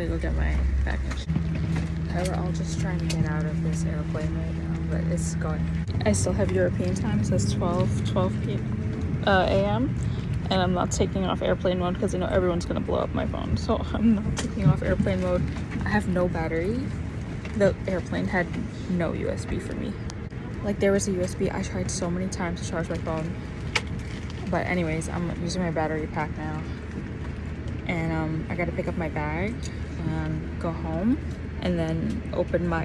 to go get my package. Okay, we're all just trying to get out of this airplane right now, but it's going. I still have European time. It says 12 a.m. And I'm not taking off airplane mode because I know everyone's gonna blow up my phone. So I'm not taking off airplane mode. I have no battery. The airplane had no USB for me. Like, there was a USB. I tried so many times to charge my phone. But anyways, I'm using my battery pack now. And I gotta pick up my bag and go home. And then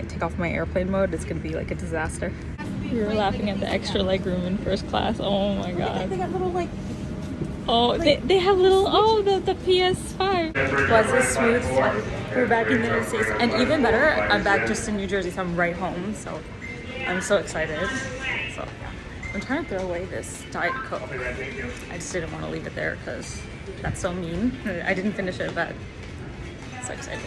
take off my airplane mode. It's gonna be like a disaster. We were laughing at the extra leg room in first class. Oh my god. They got little like. Oh, they have little. Oh, the PS5. Was it smooth flight? We're back in the United States, and even better, I'm back just in New Jersey, so I'm right home. So I'm so excited. So I'm trying to throw away this Diet Coke. I just didn't want to leave it there because that's so mean. I didn't finish it, but I'm so excited.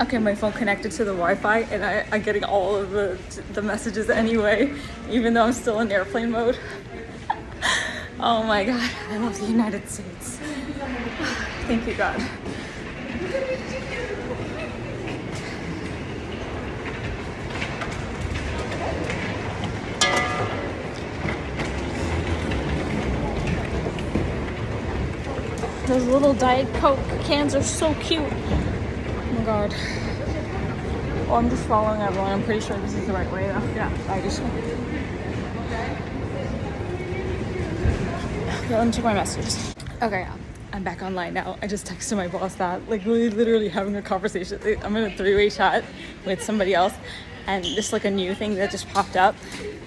Okay, my phone connected to the Wi-Fi, and I'm getting all of the messages anyway, even though I'm still in airplane mode. Oh my god, I love the United States. Thank you, God. Those little Diet Coke cans are so cute. Oh my god. Oh, I'm just following everyone. I'm pretty sure this is the right way though. Yeah, I just. Okay, let me check my messages. Okay, yeah, I'm back online now. I just texted my boss that, like, we're literally having a conversation. I'm in a 3-way chat with somebody else, and this like a new thing that just popped up,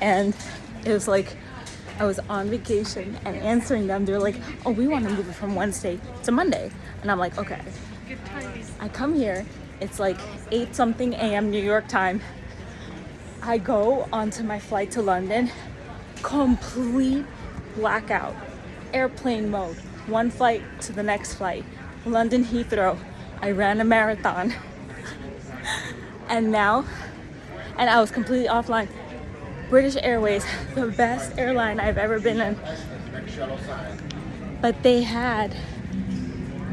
and it was like I was on vacation and answering them. They're like, "Oh, we want to move it from Wednesday to Monday," and I'm like, "Okay." I come here. It's like 8-something a.m. New York time. I go onto my flight to London. Complete blackout. Airplane mode. One flight to the next flight. London Heathrow. I ran a marathon. And I was completely offline. British Airways, the best airline I've ever been in. But they had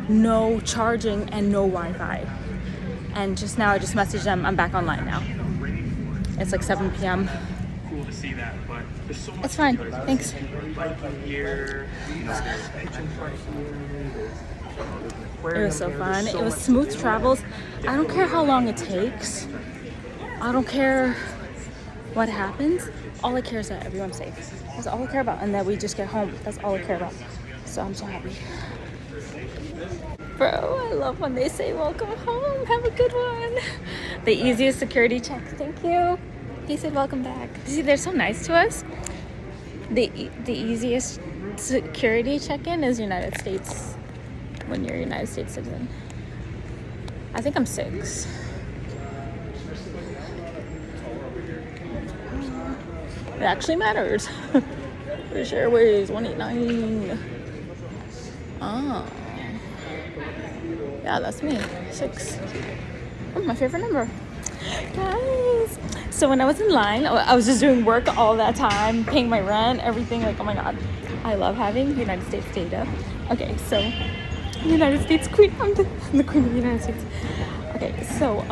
no charging and no Wi-Fi. And just now I just messaged them. I'm back online now. It's like 7 p.m. Cool to see that, but there's so much. It's fine. Thanks. Here. It was so fun. It was smooth travels. I don't care how long it takes. I don't care what happens. All I care is that everyone's safe. That's all I care about. And that we just get home. That's all I care about. So I'm so happy. Bro, I love when they say welcome home. Have a good one. The easiest security check. Thank you. He said welcome back. See, they're so nice to us. The easiest security check-in is United States when you're a United States citizen. I think I'm 6. It actually matters. British Airways 189. Oh. Yeah, that's me. 6. Oh, my favorite number. Guys. So when I was in line, I was just doing work all that time, paying my rent, everything. Like, oh my god. I love having United States data. Okay, so United States queen. I'm the queen of the United States. Okay, so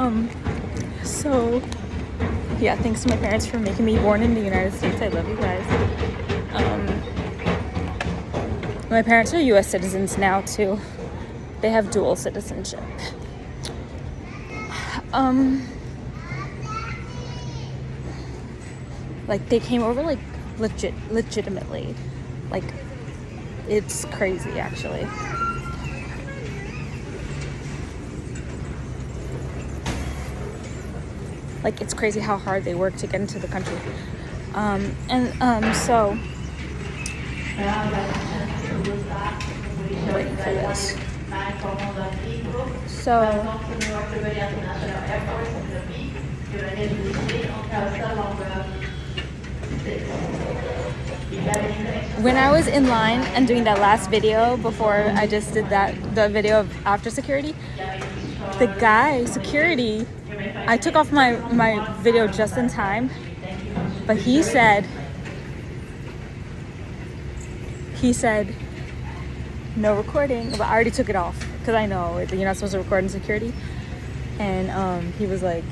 yeah, thanks to my parents for making me born in the United States. I love you guys. My parents are U.S. citizens now too. They have dual citizenship. Like, they came over like legitimately. Like, it's crazy actually. Like, it's crazy how hard they work to get into the country. So waiting for this. So when I was in line and doing that last video before I just did the video of after security, the guy, security, I took off my video just in time, but he said, no recording, but I already took it off because I know you're not supposed to record in security. And he was like,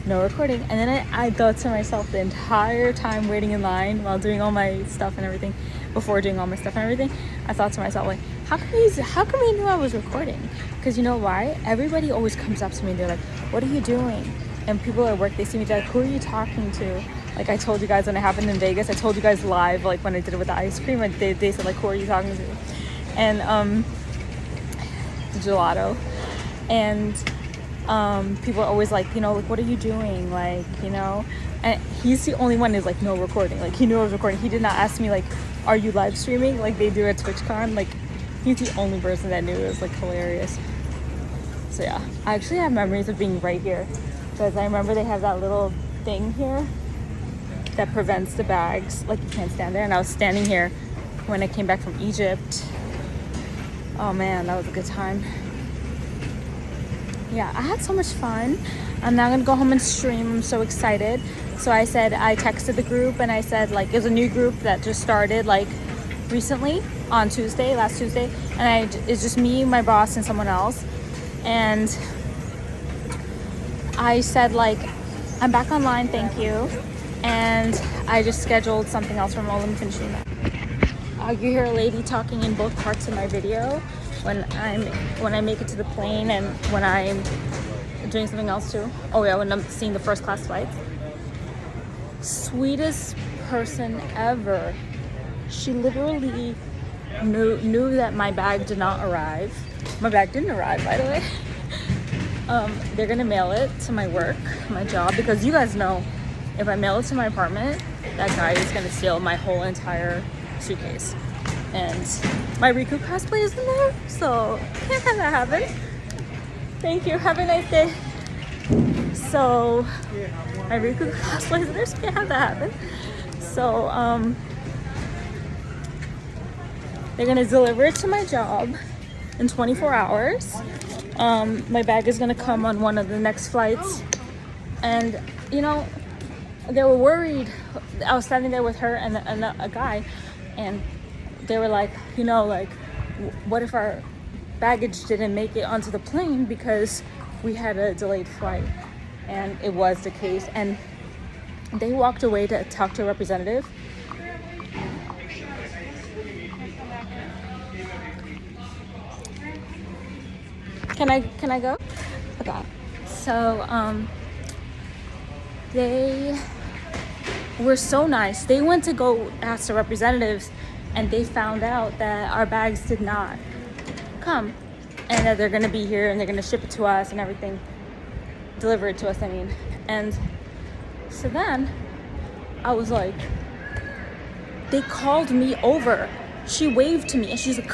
no recording. And then I thought to myself the entire time waiting in line while doing all my stuff and everything, before doing all my stuff and everything, I thought to myself, like, how come he knew I was recording? Because you know why? Everybody always comes up to me and they're like, what are you doing? And people at work, they see me, they're like, who are you talking to? Like I told you guys when it happened in Vegas, I told you guys live, like when I did it with the ice cream, and they said like, who are you talking to? And the gelato. And people are always like, you know, like, what are you doing? Like, you know, and he's the only one who's like, no recording. Like, he knew I was recording. He did not ask me, like, are you live streaming? Like they do at TwitchCon. Like, he's the only person that knew. It was like hilarious. So yeah, I actually have memories of being right here, because I remember they have that little thing here that prevents the bags. Like, you can't stand there. And I was standing here when I came back from Egypt. Oh man, that was a good time. Yeah, I had so much fun. I'm now gonna go home and stream. I'm so excited. So I texted the group and I said, like, there's a new group that just started like recently on last Tuesday, and it's just me, my boss, and someone else. And I said, like, I'm back online, thank you. And I just scheduled something else from all. Let me finish that. You hear a lady talking in both parts of my video when I make it to the plane and when I'm doing something else too. Oh yeah, when I'm seeing the first class flights. Sweetest person ever. She literally knew that my bag did not arrive. My bag didn't arrive, by the way. They're gonna mail it to my work, my job, because you guys know if I mail it to my apartment, that guy is gonna steal my whole entire suitcase. And my Riku cosplay is in there, so can't have that happen. Thank you, have a nice day. So my Riku cosplay is in there, so can't have that happen. So they're gonna deliver it to my job in 24 hours. My bag is gonna come on one of the next flights. And you know, they were worried. I was standing there with her and a guy, and they were like, you know, like, what if our baggage didn't make it onto the plane because we had a delayed flight? And it was the case. And they walked away to talk to a representative. Can I go? Okay. So they were so nice. They went to go ask the representatives, and they found out that our bags did not come, and that they're gonna be here and they're gonna ship it to us and everything, deliver it to us, I mean. And so then I was like, they called me over. She waved to me and she's like,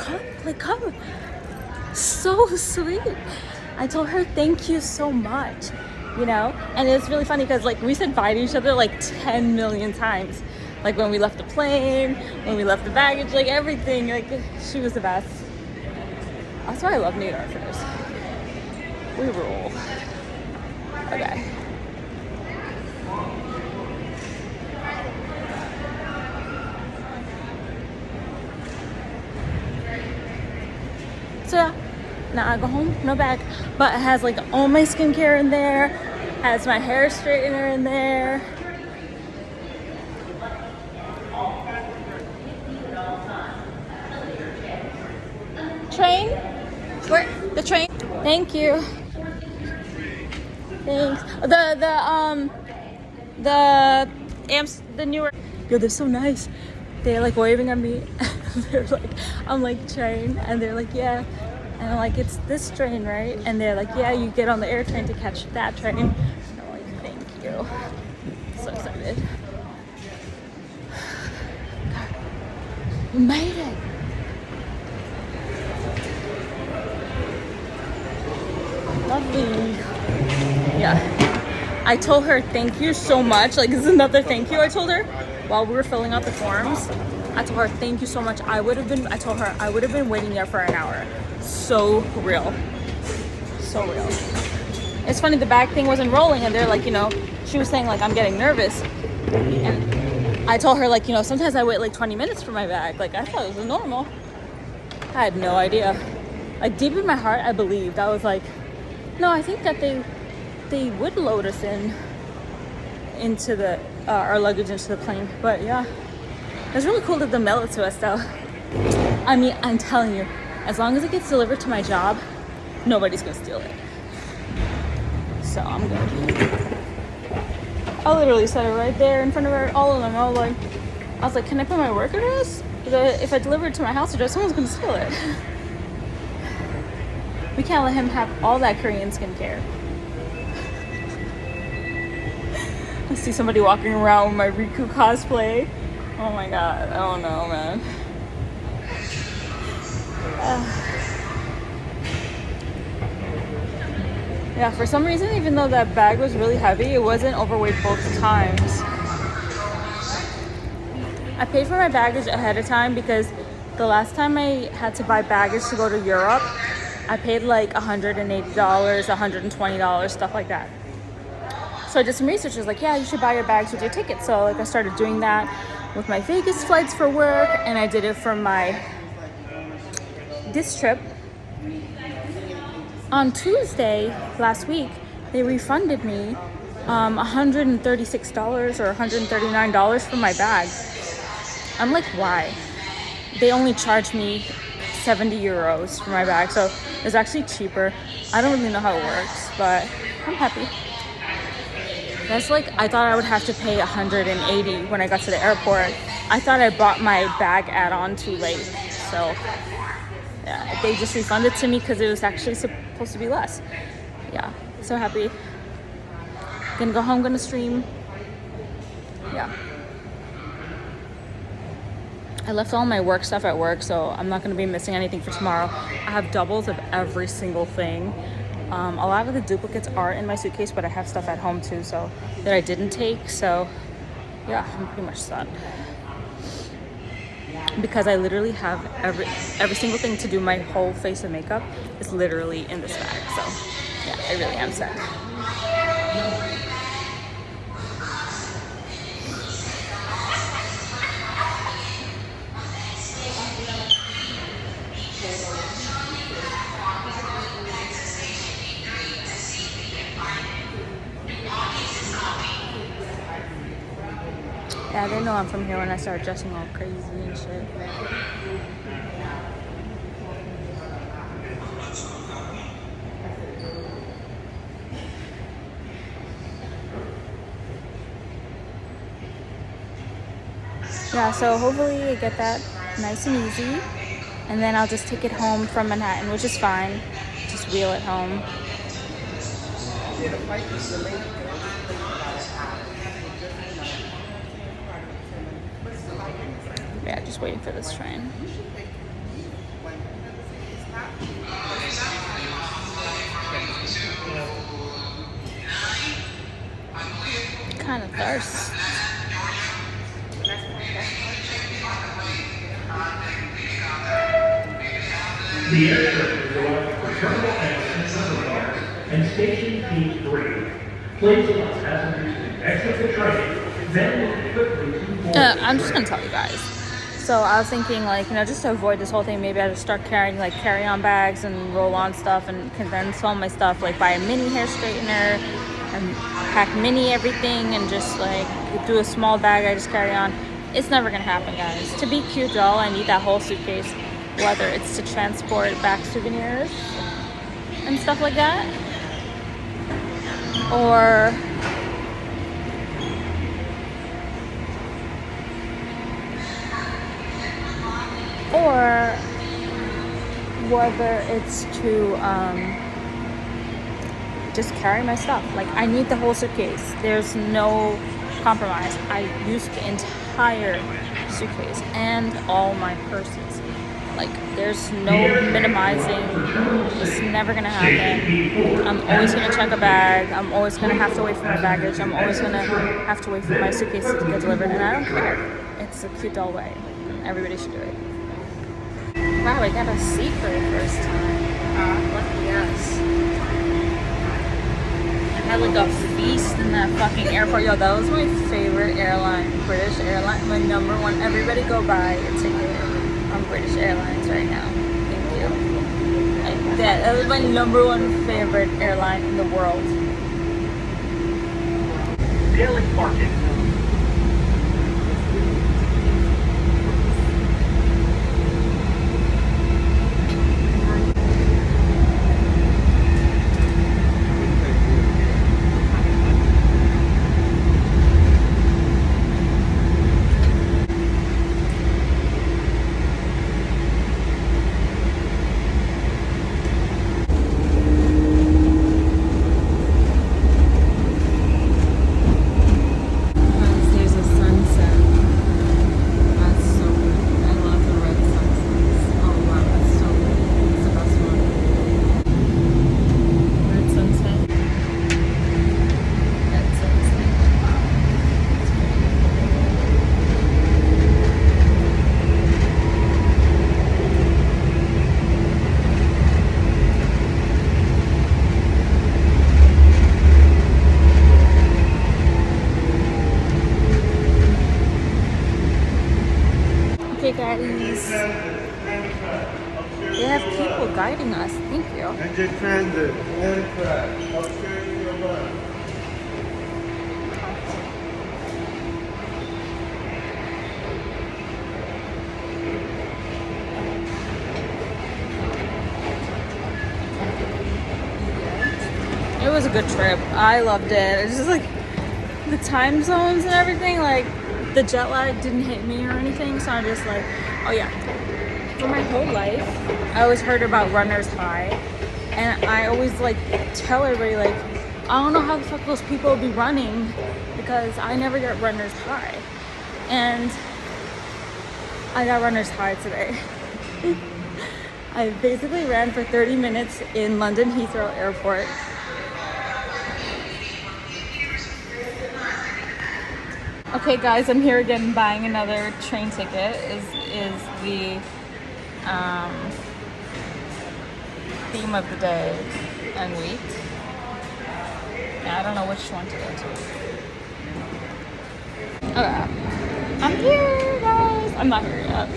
come. So sweet. I told her thank you so much, you know. And it's really funny because like we said bye to each other like 10 million times. Like when we left the plane, when we left the baggage, like everything. Like, she was the best. That's why I love New Yorkers. We rule. Okay. So yeah, now I go home, no bag. But it has like all my skincare in there, has my hair straightener in there. Train? Where? The train? Thank you. Thanks. The newer. Yo, they're so nice. They're like waving at me. They're like, I'm like, train, and they're like, yeah. And I'm like, it's this train, right? And they're like, yeah, you get on the air train to catch that train. And I'm like, thank you. So excited. God, we made it. Lovely. Yeah. I told her thank you so much. Like, this is another thank you I told her while we were filling out the forms. I told her thank you so much. I told her I would have been waiting there for an hour. So real. So real. It's funny, the bag thing wasn't rolling, and they're like, you know, she was saying like I'm getting nervous. And I told her like, you know, sometimes I wait like 20 minutes for my bag. Like, I thought it was normal. I had no idea. Like deep in my heart, I believed. I was like, no, I think that they would load us into the our luggage into the plane. But yeah, it was really cool that they mail it to us though. I mean, I'm telling you, as long as it gets delivered to my job, nobody's gonna steal it. So I'm good. I literally said it right there in front of all of them. I was like, can I put my work address? Because if I deliver it to my house address, someone's gonna steal it. We can't let him have all that Korean skincare. I see somebody walking around with my Riku cosplay. Oh my god, I don't know, man. Yeah, for some reason, even though that bag was really heavy, it wasn't overweight both times. I paid for my baggage ahead of time because the last time I had to buy baggage to go to Europe, I paid like $180, $120, stuff like that. So I did some research. I was like, yeah, you should buy your bags with your ticket. So like I started doing that with my Vegas flights for work, and I did it for this trip. On Tuesday last week, they refunded me $136 or $139 for my bag. I'm like, why? They only charged me 70 euros for my bag, so it's actually cheaper. I don't really know how it works, but I'm happy. That's like, I thought I would have to pay 180 when I got to the airport. I thought I bought my bag add-on too late, so yeah, they just refunded to me because it was actually supposed to be less. Yeah, so happy. Gonna go home, gonna stream. Yeah. I left all my work stuff at work, so I'm not gonna be missing anything for tomorrow. I have doubles of every single thing. A lot of the duplicates are in my suitcase, but I have stuff at home too, so that I didn't take. So yeah, I'm pretty much set. Because I literally have every single thing to do my whole face of makeup is literally in this bag. So yeah, I really am set. Yeah, they know I'm from here when I start dressing all crazy and shit. Yeah, so hopefully I get that nice and easy. And then I'll just take it home from Manhattan, which is fine. Just wheel it home. Yeah, just waiting for this train. Kind of thirst. The air service is for terminal and station P3. Please allow passengers to exit the train, then quickly to I'm just gonna tell you guys. So I was thinking, like, just to avoid this whole thing, maybe I just start carrying like carry-on bags and roll-on stuff, and condense all my stuff, like buy a mini hair straightener and pack mini everything, and just like do a small bag I just carry on. It's never gonna happen, guys. To be cute doll, I need that whole suitcase, whether it's to transport back souvenirs and stuff like that, or whether it's to just carry my stuff. Like, I need the whole suitcase. There's no compromise. I used the entire suitcase and all my purses. Like, there's no minimizing. It's never gonna happen. I'm always gonna check a bag. I'm always gonna have to wait for my baggage. I'm always gonna have to wait for my suitcase to get delivered, and I don't care. It's a cute doll way. Everybody should do it. Wow, I got a seat for the first time. Lucky us. I had like a feast in that fucking airport. Yo, that was my favorite airline. British Airlines, my number one. Everybody go buy a ticket on British Airlines right now. Yeah, that was my #1 favorite airline in the world. Daily parking. There's a sunset. That's so good. I love the red sunsets. Oh wow, that's so good. It's the best one. Red sunset. Red sunset. Wow. It's pretty. Okay guys, they have people guiding us. Thank you. Enter transit, Amtrak, upstairs to your left. It was a good trip. I loved it. It's just like the time zones and everything, like the jet lag didn't hit me or anything, so I'm just like, oh yeah. For my whole life, I always heard about runner's high, and I always like tell everybody like, I don't know how the fuck those people will be running because I never get runner's high, and I got runner's high today. I basically ran for 30 minutes in London Heathrow Airport. Okay guys, I'm here again buying another train ticket. Is the theme of the day and week. Yeah, I don't know which one to go to. Okay, I'm here guys. I'm not here yet,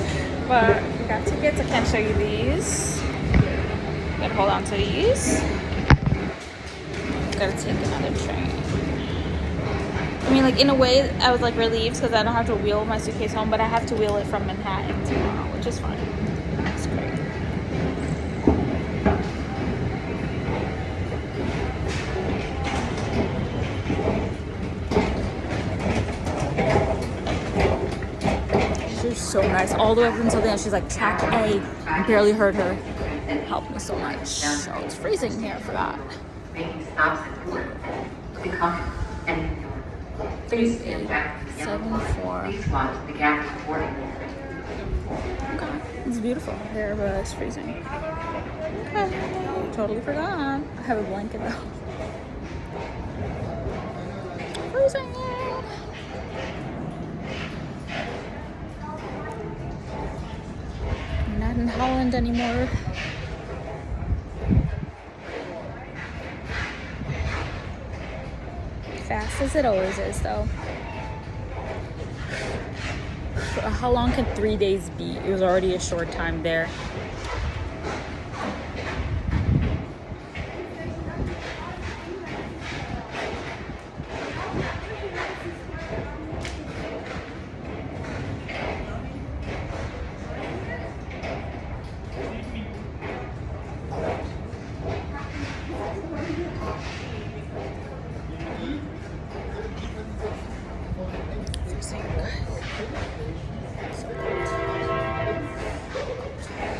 but we got tickets. I can't show you these. Gotta hold on to these. Gotta take another train. I mean, like, in a way, I was, like, relieved because I don't have to wheel my suitcase home, but I have to wheel it from Manhattan tomorrow, which is fine. That's great. She's so nice. All the way up until the end, she's like, track A. I barely heard her. It helped me so much. So it's freezing here, I forgot. Making stops at the door. Become and 3874. Please watch the gap reporting. Okay. It's beautiful here, but it's freezing. Okay. Totally forgot. I have a blanket though. Freezing. I'm not in Holland anymore. Fast as it always is, though. How long can 3 days be? It was already a short time there.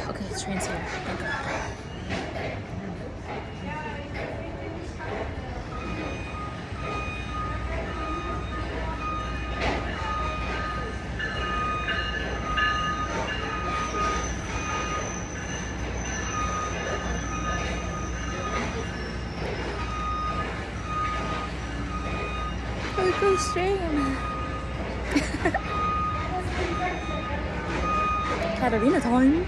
Okay, the train's here. Thank God. Look at this train. Katarina time.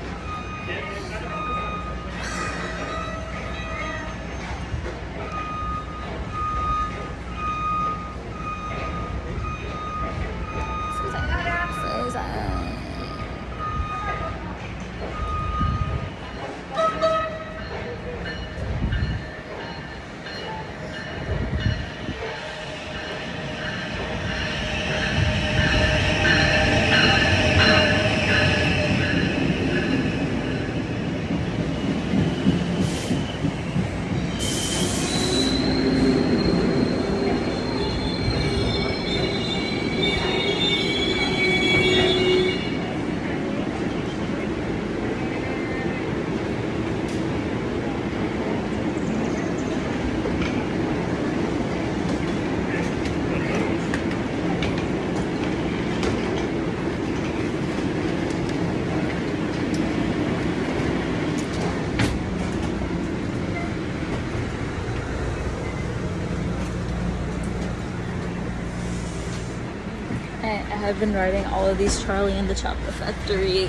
have been riding all of these Charlie and the Chocolate Factory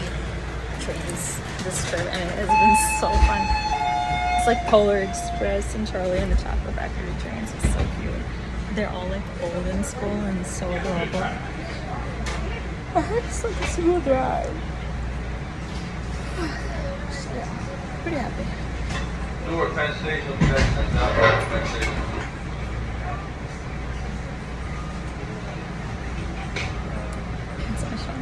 trains this trip, and it has been so fun. It's like Polar Express and Charlie and the Chocolate Factory trains. It's so cute. They're all like old and school and so adorable. I heard it's like a smooth ride. So yeah, pretty happy. Newark Penn Station, you guys sent out Penn Station. It's my phone.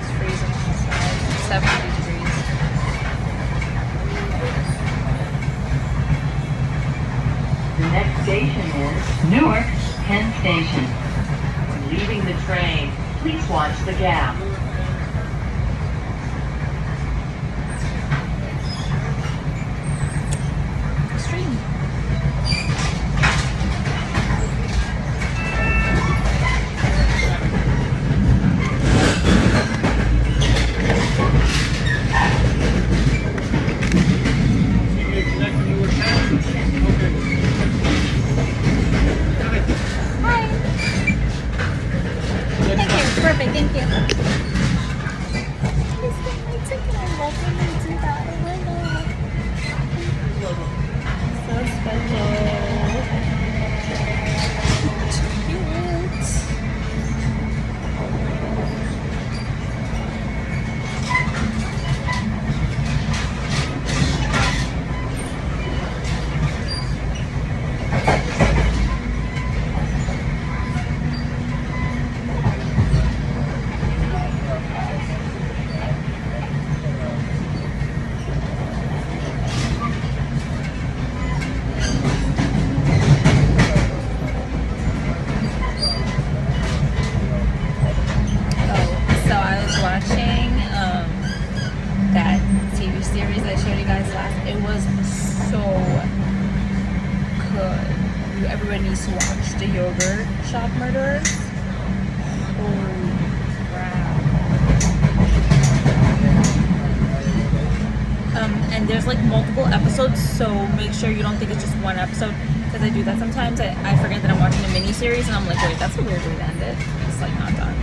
It's freezing outside. 70 degrees. The next station is Newark Penn Station. When leaving the train, please watch the gap. Extreme. Hi. Thank you. Perfect. Thank you. Please get my ticket. I love when they do that. Oh my god. So special. Cute. Oh, so I was watching that TV series I showed you guys last. It was so good. Everybody needs to watch The Yogurt Shop Murderers. Holy crap. And there's like multiple episodes, so make sure you don't think it's just one episode, because I do that sometimes. I forget that I'm watching a mini series and I'm like, wait, that's a weird way to end it. It's like not done.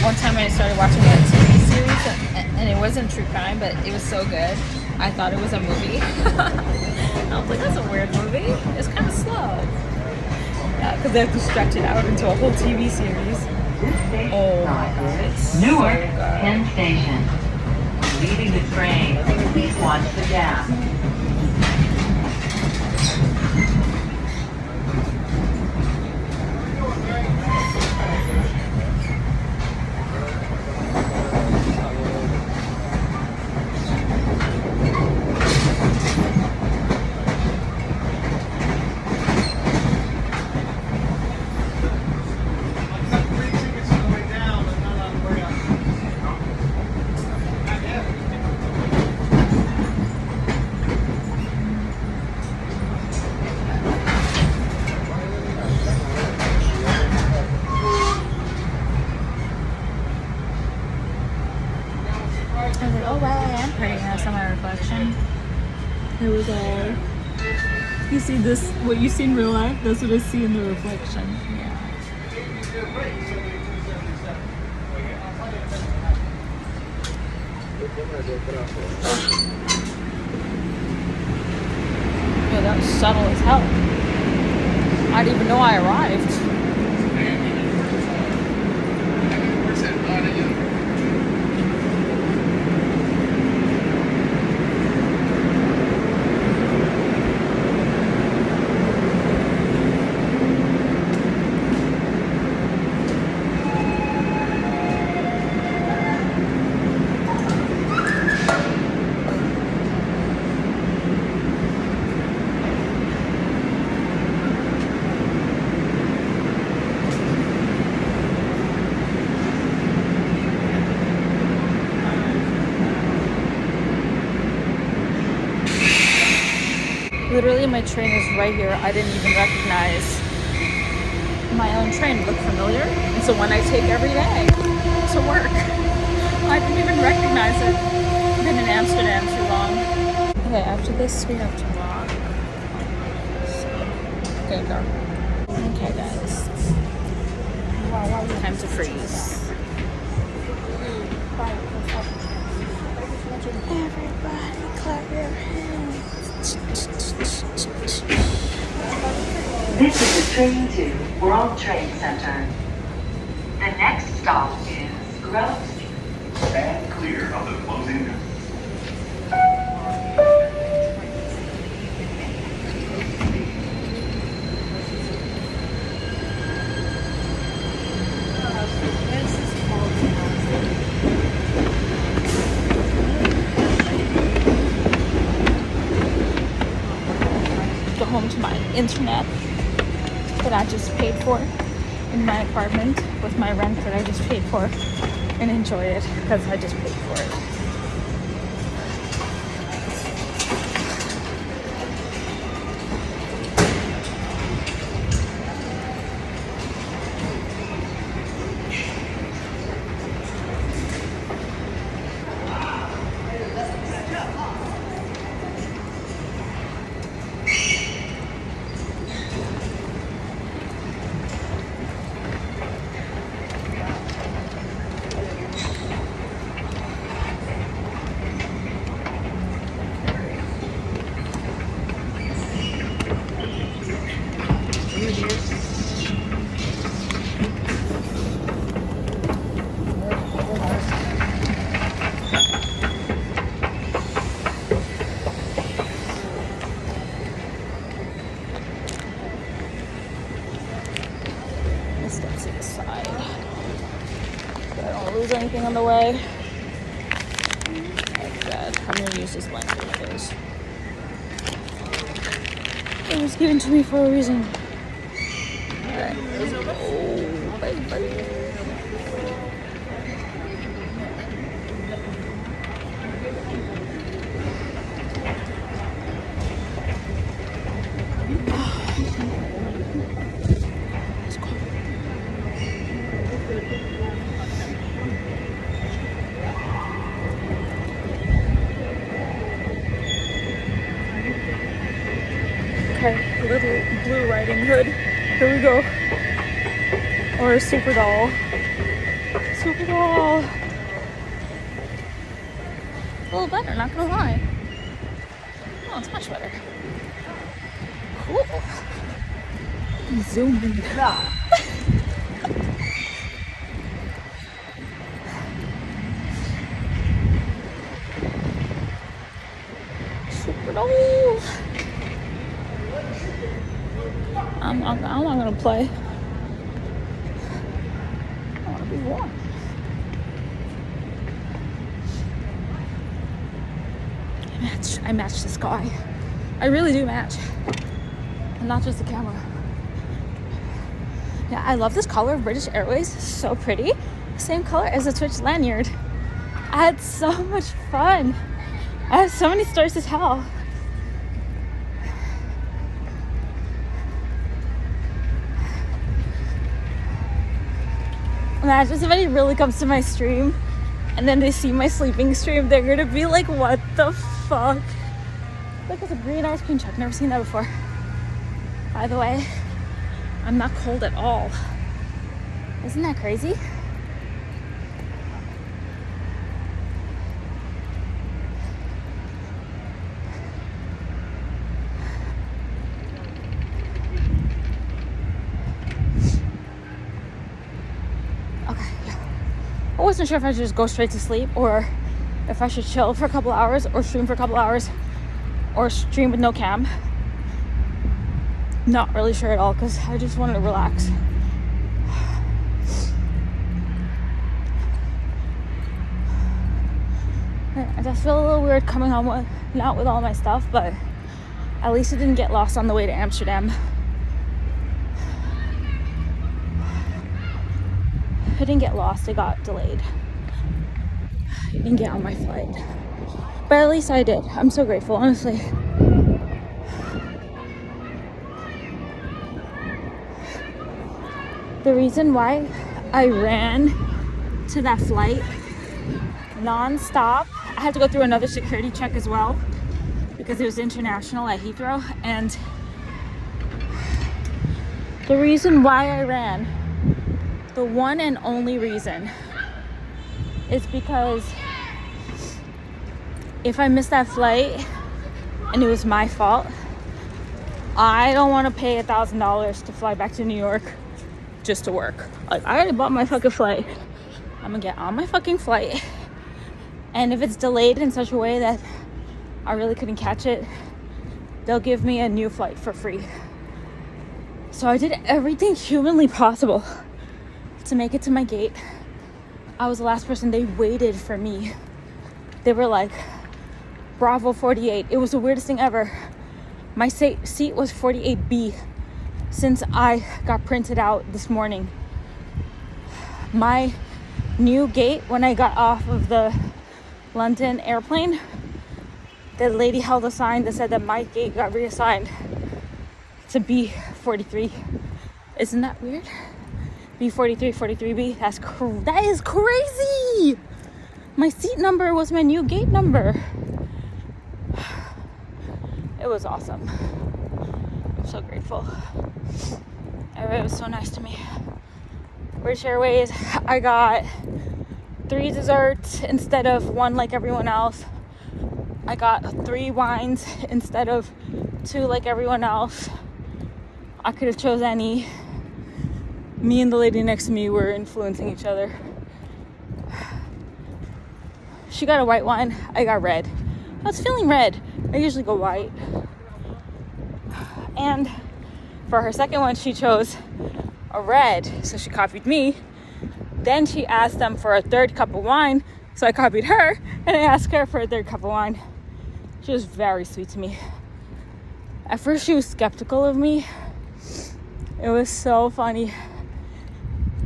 One time I started watching a TV series, and it wasn't true crime, but it was so good. I thought it was a movie. I was like, that's a weird movie. It's kind of slow. Yeah, because they have to stretch it out into a whole TV series. Oh my god, it's Newark so good. Penn Station. When leaving the train, please watch the gap. at my reflection. Here we go. You see this, what you see in real life, that's what I see in the reflection. Yeah. Yeah, that was subtle as hell. I didn't even know I arrived. Literally, my train is right here. I didn't even recognize my own train. It looked familiar. And so when I take every day to work, I didn't even recognize it. I've been in Amsterdam too long. Okay, after this, we have to walk. Okay, go. Okay, guys. Time to freeze. Everybody clap your hands. This is the train to World Trade Center. The next stop is Grove. Stand clear of the closing. Go home to my internet that I just paid for in my apartment with my rent that I just paid for and enjoy it because I just paid for it. Step to the side so I don't lose anything on the way. Like that. I'm gonna use this blanket because it was given to me for a reason. Alright, let's go. Bye. Okay, little Blue Riding Hood. Here we go. Or a Super Doll. Super Doll. A little better, not gonna lie. Oh, it's much better. Cool. Zoom in. Super Doll. I'm not gonna play. I wanna be warm. I match the sky. I really do match. And not just the camera. Yeah, I love this color of British Airways. It's so pretty. Same color as the Twitch lanyard. I had so much fun. I have so many stories to tell. Imagine somebody really comes to my stream and then they see my sleeping stream, they're gonna be like, what the fuck? Look, it's a green ice cream truck. Never seen that before. By the way, I'm not cold at all. Isn't that crazy? Okay, yeah. I wasn't sure if I should just go straight to sleep or if I should chill for a couple hours or stream for a couple hours or stream with no cam. Not really sure at all because I just wanted to relax. I just feel a little weird coming home with not with all my stuff, but at least it didn't get lost on the way to Amsterdam. It didn't get lost, it got delayed. I didn't get on my flight. But at least I did. I'm so grateful, honestly. The reason why I ran to that flight non-stop, I had to go through another security check as well because it was international at Heathrow, and the reason why I ran, the one and only reason, is because if I missed that flight and it was my fault, I don't want to pay $1,000 to fly back to New York just to work. Like, I already bought my fucking flight. I'm gonna get on my fucking flight, and if it's delayed in such a way that I really couldn't catch it, they'll give me a new flight for free. So I did everything humanly possible to make it to my gate. I was the last person. They waited for me. They were like, Bravo 48. It was the weirdest thing ever. My seat was 48B since I got printed out this morning. My new gate, when I got off of the London airplane, the lady held a sign that said that my gate got reassigned to B43. Isn't that weird? B43, 43B. That is crazy. My seat number was my new gate number. It was awesome. I'm so grateful. Everybody was so nice to me. British Airways, I got 3 desserts instead of 1 like everyone else. I got 3 wines instead of 2 like everyone else. I could have chose any. Me and the lady next to me were influencing each other. She got a white wine, I got red. I was feeling red. I usually go white. And for her second one, she chose a red, so she copied me. Then she asked them for a 3rd cup of wine, so I copied her, and I asked her for a 3rd cup of wine. She was very sweet to me. At first, she was skeptical of me. It was so funny.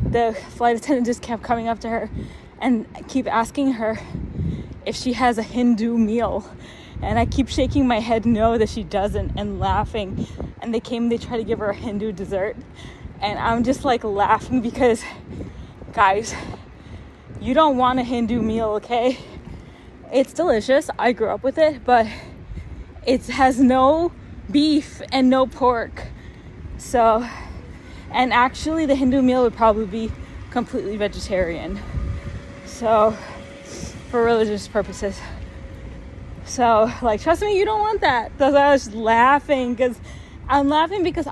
The flight attendant just kept coming up to her and keep asking her if she has a Hindu meal. And I keep shaking my head no that she doesn't and laughing. And they tried to give her a Hindu dessert. And I'm just like laughing because, guys, you don't want a Hindu meal, okay? It's delicious. I grew up with it, but it has no beef and no pork. So, and actually the Hindu meal would probably be completely vegetarian. So, for religious purposes. So, like, trust me, you don't want that. So I was laughing because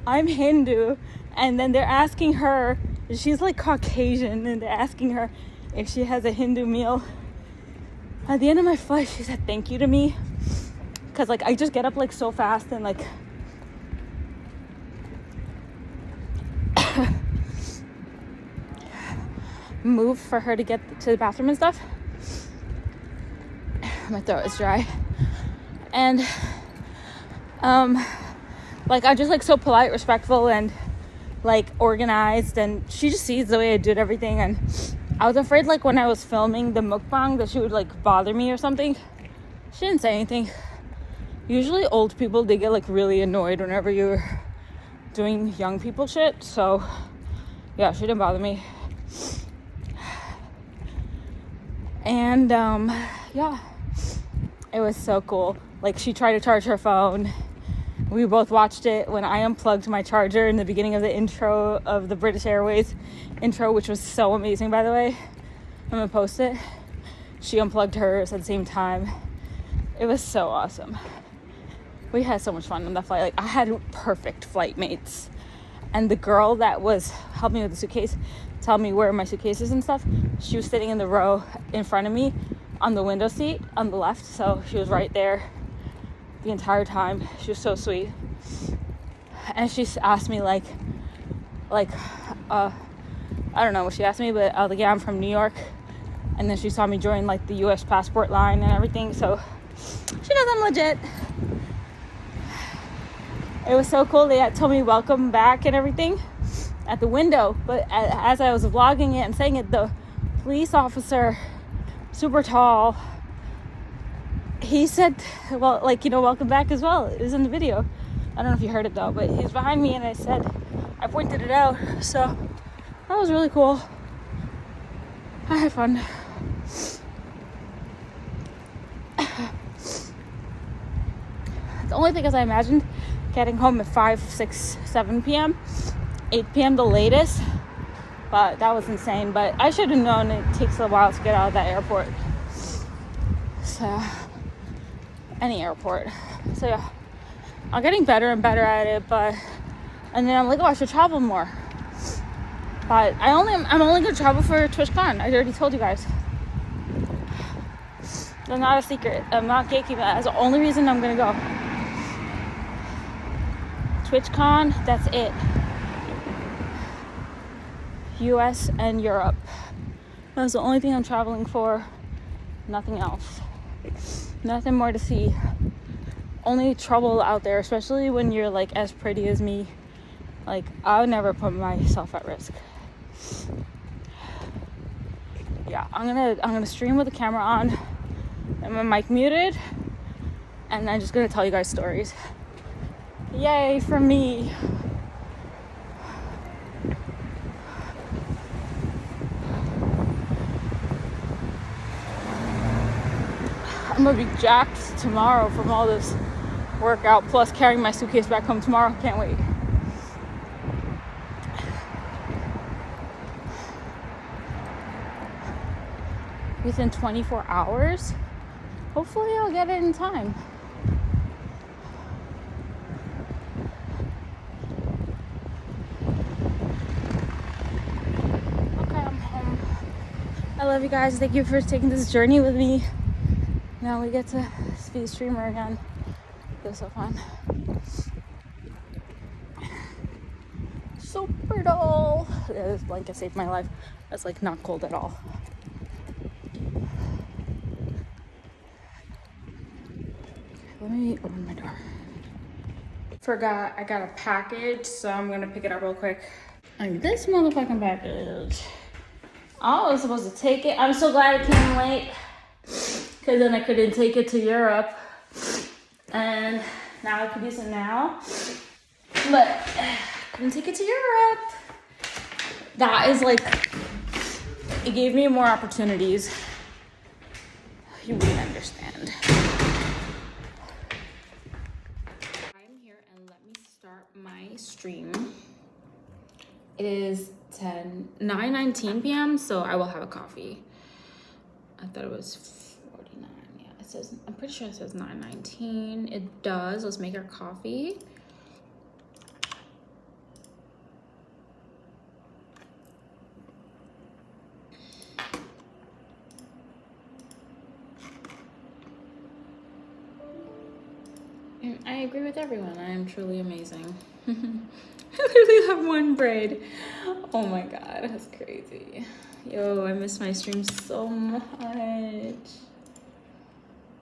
I'm Hindu, and then they're asking her, she's like Caucasian, and they're asking her if she has a Hindu meal. At the end of my flight, she said thank you to me because, like, I just get up like so fast and like move for her to get to the bathroom and stuff. My throat is dry. And like, I'm just like so polite, respectful, and like organized, and she just sees the way I did everything. And I was afraid, like, when I was filming the mukbang, that she would like bother me or something. She didn't say anything. Usually old people, they get like really annoyed whenever you're doing young people shit. So yeah, she didn't bother me. And yeah, it was so cool. Like, she tried to charge her phone. We both watched it when I unplugged my charger in the beginning of the intro of the British Airways intro, which was so amazing, by the way. I'm gonna post it. She unplugged hers at the same time. It was so awesome. We had so much fun on that flight. Like, I had perfect flight mates. And the girl that was helping me with the suitcase, tell me where my suitcase is and stuff, she was sitting in the row in front of me on the window seat on the left. So she was right there the entire time. She was so sweet. And she asked me like I don't know what she asked me, but I was like, yeah, I'm from New York. And then she saw me join like the US passport line and everything, so she knows I'm legit. It was so cool. They had told me welcome back and everything at the window, but as I was vlogging it and saying it, the police officer, super tall, he said, well, like, you know, welcome back as well. It was in the video. I don't know if you heard it though, but he's behind me and I pointed it out. So that was really cool. I had fun. The only thing is, I imagined getting home at 5, 6, 7 p.m., 8 p.m. the latest, but that was insane. But I should have known it takes a while to get out of that airport. So, any airport. So yeah, I'm getting better and better at it, and then I'm like, oh, I should travel more. But I'm only gonna travel for TwitchCon. I already told you guys. That's not a secret. I'm not gatekeeping. That's the only reason I'm gonna go. TwitchCon, that's it. US and Europe. That's the only thing I'm traveling for. Nothing else. Nothing more to see. Only trouble out there, especially when you're like as pretty as me. Like, I would never put myself at risk. Yeah, I'm gonna stream with the camera on and my mic muted, and I'm just gonna tell you guys stories. Yay for me. I'm gonna be jacked tomorrow from all this workout, plus carrying my suitcase back home tomorrow. Can't wait. Within 24 hours. Hopefully I'll get it in time. Okay, I'm home. I love you guys. Thank you for taking this journey with me. Now we get to be a streamer again. It was so fun. Super dull. Yeah, this blanket saved my life. It's like not cold at all. Let me open my door. Forgot I got a package, so I'm gonna pick it up real quick. Like this motherfucking package. I was supposed to take it. I'm so glad it came late, because then I couldn't take it to Europe. And now I could use it now. But couldn't take it to Europe. That is like, it gave me more opportunities. You wouldn't understand. I'm here and let me start my stream. It is 9:19 p.m. so I will have a coffee. I thought it was 49. Yeah, it says, I'm pretty sure it says 9:19. It does. Let's make our coffee. And I agree with everyone. I am truly amazing. I literally have one braid. Oh my god, that's crazy. Yo, I miss my stream so much.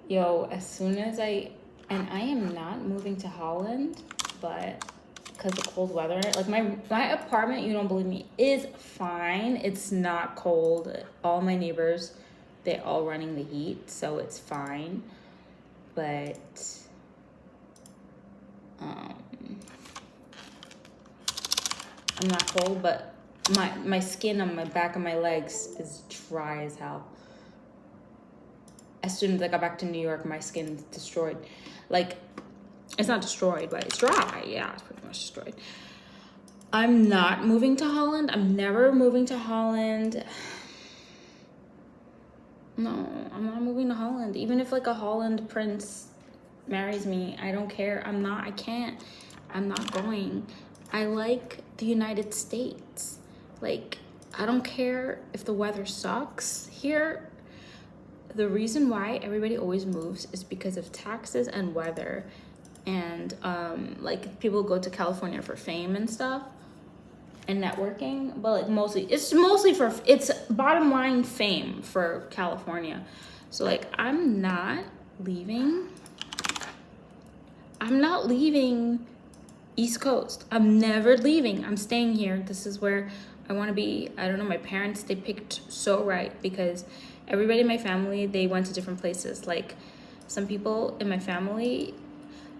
Yo, as soon as I am not moving to Holland, but because of cold weather, like my apartment, you don't believe me, is fine. It's not cold. All my neighbors, they're all running the heat, so it's fine. But I'm not cold, but my skin on my back of my legs is dry as hell. as soon as I got back to New York, my skin's destroyed. Like, it's not destroyed, but it's dry. Yeah, it's pretty much destroyed. I'm not moving to Holland. I'm never moving to Holland. No, I'm not moving to Holland. Even if like a Holland prince marries me, I don't care. I can't. I'm not going. I like the United States. Like, I don't care if the weather sucks here. The reason why everybody always moves is because of taxes and weather. And like people go to California for fame and stuff and networking, but like it's bottom line fame for California. So like I'm not leaving East Coast. I'm never leaving. I'm staying here. This is where I want to be. I don't know, my parents, they picked so right, because everybody in my family, they went to different places. Like some people in my family,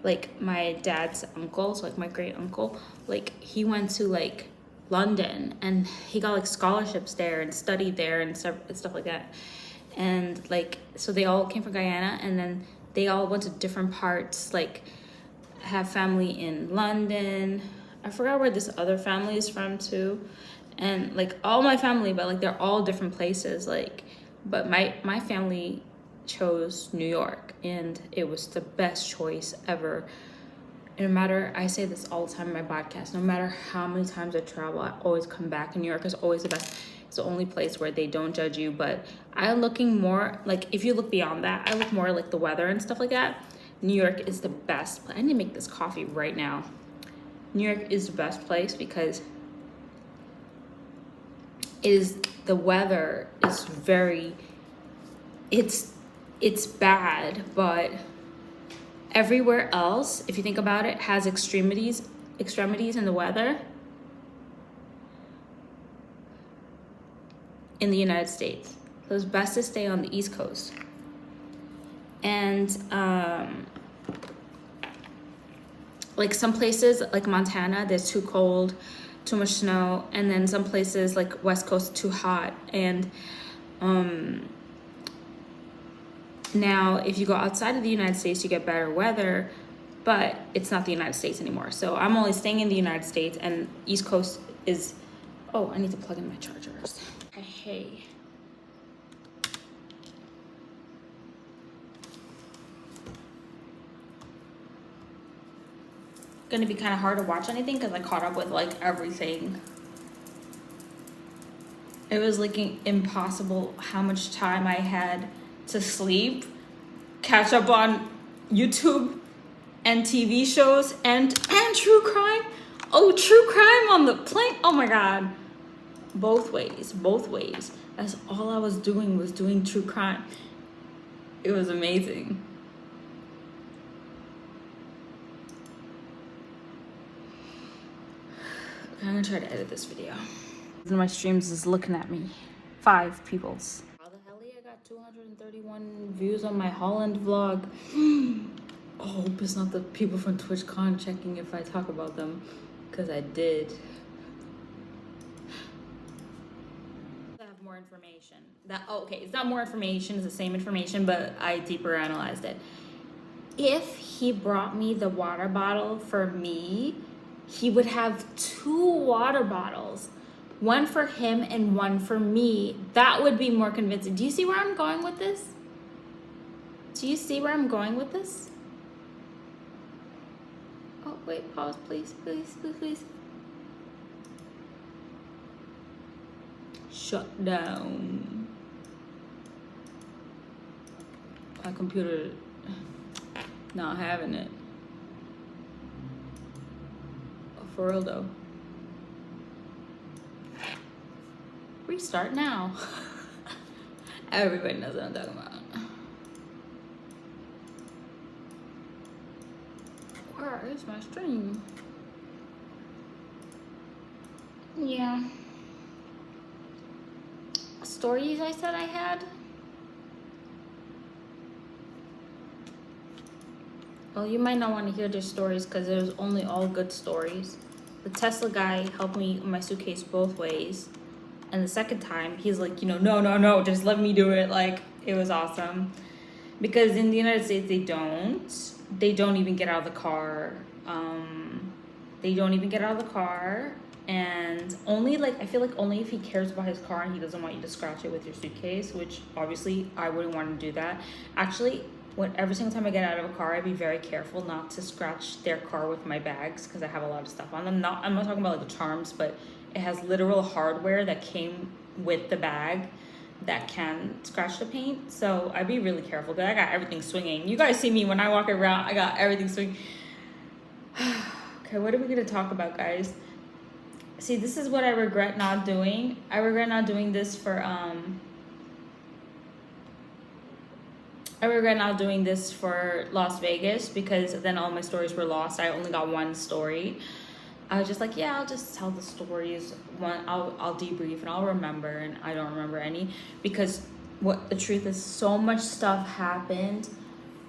like my dad's uncle, so like my great uncle, like he went to like London and he got like scholarships there and studied there and stuff like that. And like, so they all came from Guyana, and then they all went to different parts, like have family in London. I forgot where this other family is from too. And like all my family, but like they're all different places. Like, but my family chose New York, and it was the best choice ever. No matter, I say this all the time in my podcast, no matter how many times I travel, I always come back, and New York is always the best. It's the only place where they don't judge you. But I'm looking more, like if you look beyond that, I look more like the weather and stuff like that. New York is the best. I need to make this coffee right now. New York is the best place because the weather is very, it's bad, but everywhere else, if you think about it, has extremities in the weather in the United States. So it's best to stay on the East Coast. And like some places like Montana, there's too cold, too much snow, and then some places like West Coast too hot. And now if you go outside of the United States, you get better weather, but it's not the United States anymore. So I'm only staying in the United States, and East Coast is, oh, I need to plug in my chargers. Hey. Gonna be kind of hard to watch anything because I caught up with like everything. It was like impossible how much time I had to sleep, catch up on YouTube and TV shows and true crime. Oh, true crime on the plane. Oh my God. Both ways. That's all I was doing true crime. It was amazing. I'm gonna try to edit this video. One of my streams is looking at me. 5 peoples. How the hell I got 231 views on my Holland vlog? Oh, hope it's not the people from TwitchCon checking if I talk about them, because I did. I have more information. Okay, it's not more information, it's the same information, but I deeper analyzed it. If he brought me the water bottle for me, he would have 2 water bottles, one for him and one for me. That would be more convincing. Do you see where I'm going with this? Oh, wait, pause, please. Shut down. My computer not having it. For real though. Restart now. Everybody knows what I'm talking about. Where is my stream? Yeah. Stories I said I had. Well, you might not want to hear their stories because it was only all good stories. The Tesla guy helped me with my suitcase both ways. And the second time, he's like, no, just let me do it. Like, it was awesome. because in the United States they don't even get out of the car. They don't even get out of the car, and only like I feel like only if he cares about his car and he doesn't want you to scratch it with your suitcase, which obviously I wouldn't want to do that. Actually, every single time I get out of a car, I'd be very careful not to scratch their car with my bags because I have a lot of stuff on them. I'm not talking about like the charms, but it has literal hardware that came with the bag that can scratch the paint. So I'd be really careful because I got everything swinging. You guys see me when I walk around, I got everything swinging. Okay, what are we gonna talk about, guys? See, this is what I regret not doing. I regret not doing this for Las Vegas because then all my stories were lost. I only got one story. I was just like, yeah, I'll just tell the stories. I'll debrief and I'll remember, and I don't remember any because what the truth is, so much stuff happened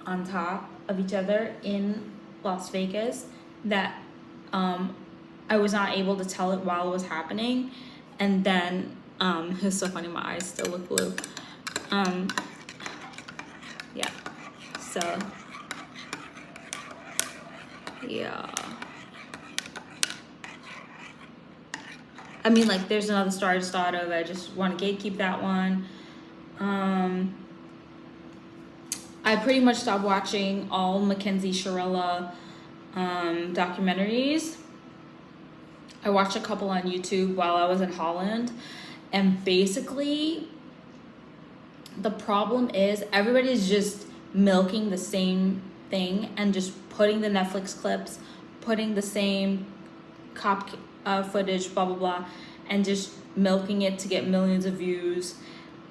on top of each other in Las Vegas that I was not able to tell it while it was happening. And then it's so funny, my eyes still look blue. Yeah, so yeah, I mean, like, there's another story I just thought of. I just want to gatekeep that one. I pretty much stopped watching all Mackenzie Shirella documentaries. I watched a couple on YouTube while I was in Holland, and basically the problem is everybody's just milking the same thing and just putting the Netflix clips, putting the same cop footage, blah blah blah, and just milking it to get millions of views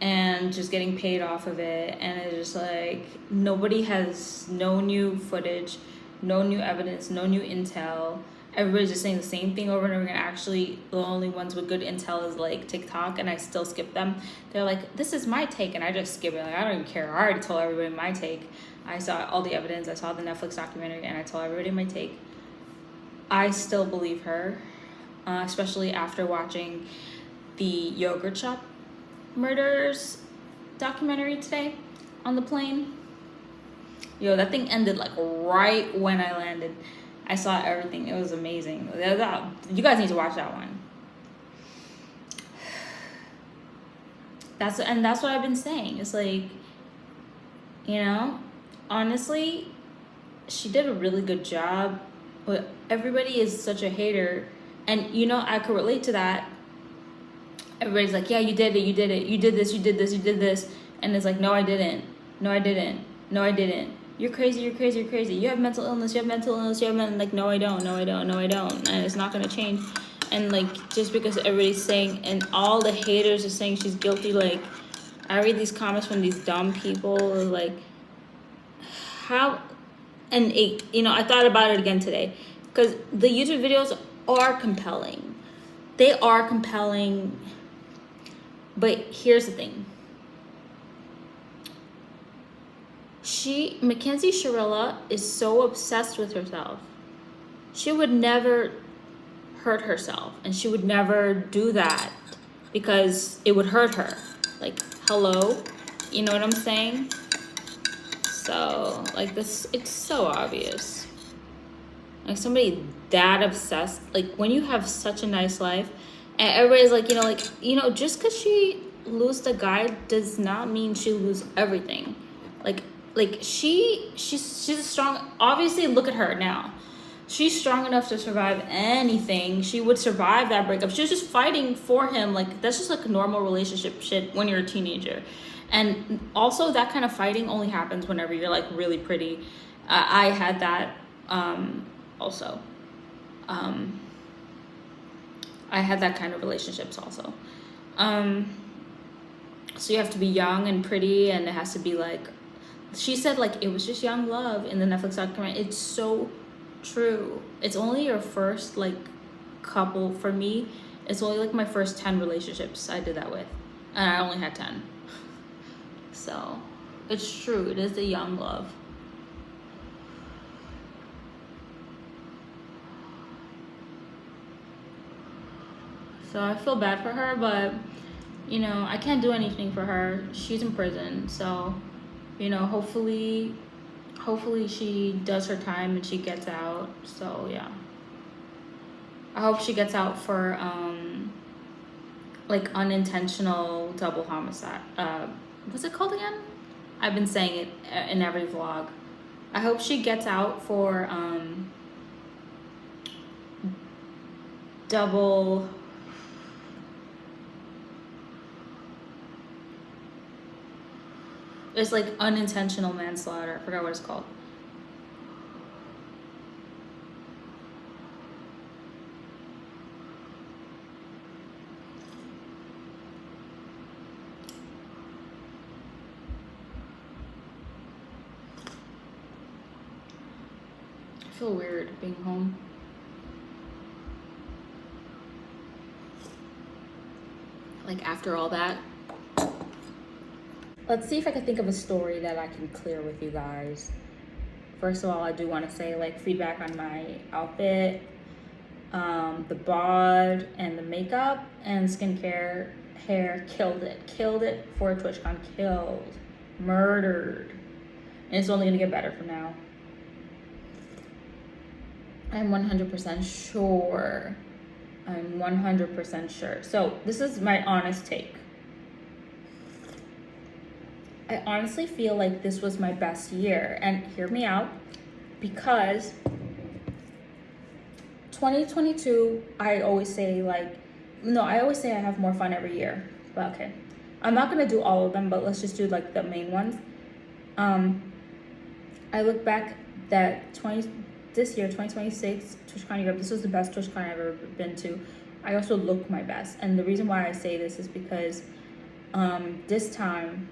and just getting paid off of it. And it's just like nobody has no new footage, no new evidence, no new intel. Everybody's just saying the same thing over and over again. Actually, the only ones with good intel is like TikTok, and I still skip them. They're like, this is my take, and I just skip it. Like, I don't even care. I already told everybody my take. I saw all the evidence. I saw the Netflix documentary, and I told everybody my take. I still believe her, especially after watching the yogurt shop murders documentary today on the plane. Yo, that thing ended like right when I landed. I saw everything. It was amazing. You guys need to watch that one. That's what I've been saying. It's like, you know, honestly, she did a really good job, but everybody is such a hater. And, you know, I could relate to that. Everybody's like, yeah, you did it, you did it, you did this, you did this, you did this. And it's like, no, I didn't. No, I didn't. No, I didn't. You're crazy, you're crazy, you're crazy. You have mental illness, you have mental illness, you have mental... Like, no, I don't, no, I don't, no, I don't. And it's not going to change. And, like, just because everybody's saying... And all the haters are saying she's guilty, like... I read these comments from these dumb people, like... How... And, you know, I thought about it again today. Because the YouTube videos are compelling. They are compelling. But here's the thing. Mackenzie Shirella is so obsessed with herself. She would never hurt herself, and she would never do that because it would hurt her. Like, hello? You know what I'm saying? So, like, this, it's so obvious. Like, somebody that obsessed, like, when you have such a nice life, and everybody's like, just because she lose the guy does not mean she lose everything. Like she's a strong, obviously look at her now. She's strong enough to survive anything. She would survive that breakup. She was just fighting for him. Like, that's just like normal relationship shit when you're a teenager. And also that kind of fighting only happens whenever you're like really pretty. I had that also. I had that kind of relationships also. So you have to be young and pretty, and it has to be like, she said, like, it was just young love in the Netflix documentary. It's so true. It's only your first, like, couple. For me, it's only, like, my first 10 relationships I did that with. And I only had 10. So, it's true. It is the young love. So, I feel bad for her, but, you know, I can't do anything for her. She's in prison, so... you know, hopefully she does her time and she gets out. So yeah, I hope she gets out for like unintentional double homicide. What's it called again? I've been saying it in every vlog. I hope she gets out for double. It's like unintentional manslaughter. I forgot what it's called. I feel weird being home. Like after all that. Let's see if I can think of a story that I can clear with you guys. First of all, I do want to say like feedback on my outfit, the bod and the makeup and skincare, hair, killed it for a TwitchCon, murdered. And it's only gonna get better from now. I'm 100% sure. I'm 100% sure. So this is my honest take. I honestly feel like this was my best year, and hear me out, because 2022, I always say like, no, I always say I have more fun every year, but okay. I'm not gonna do all of them, but let's just do like the main ones. I look back that this year, 2026, TwitchCon Europe, this was the best TwitchCon I've ever been to. I also look my best, and the reason why I say this is because this time,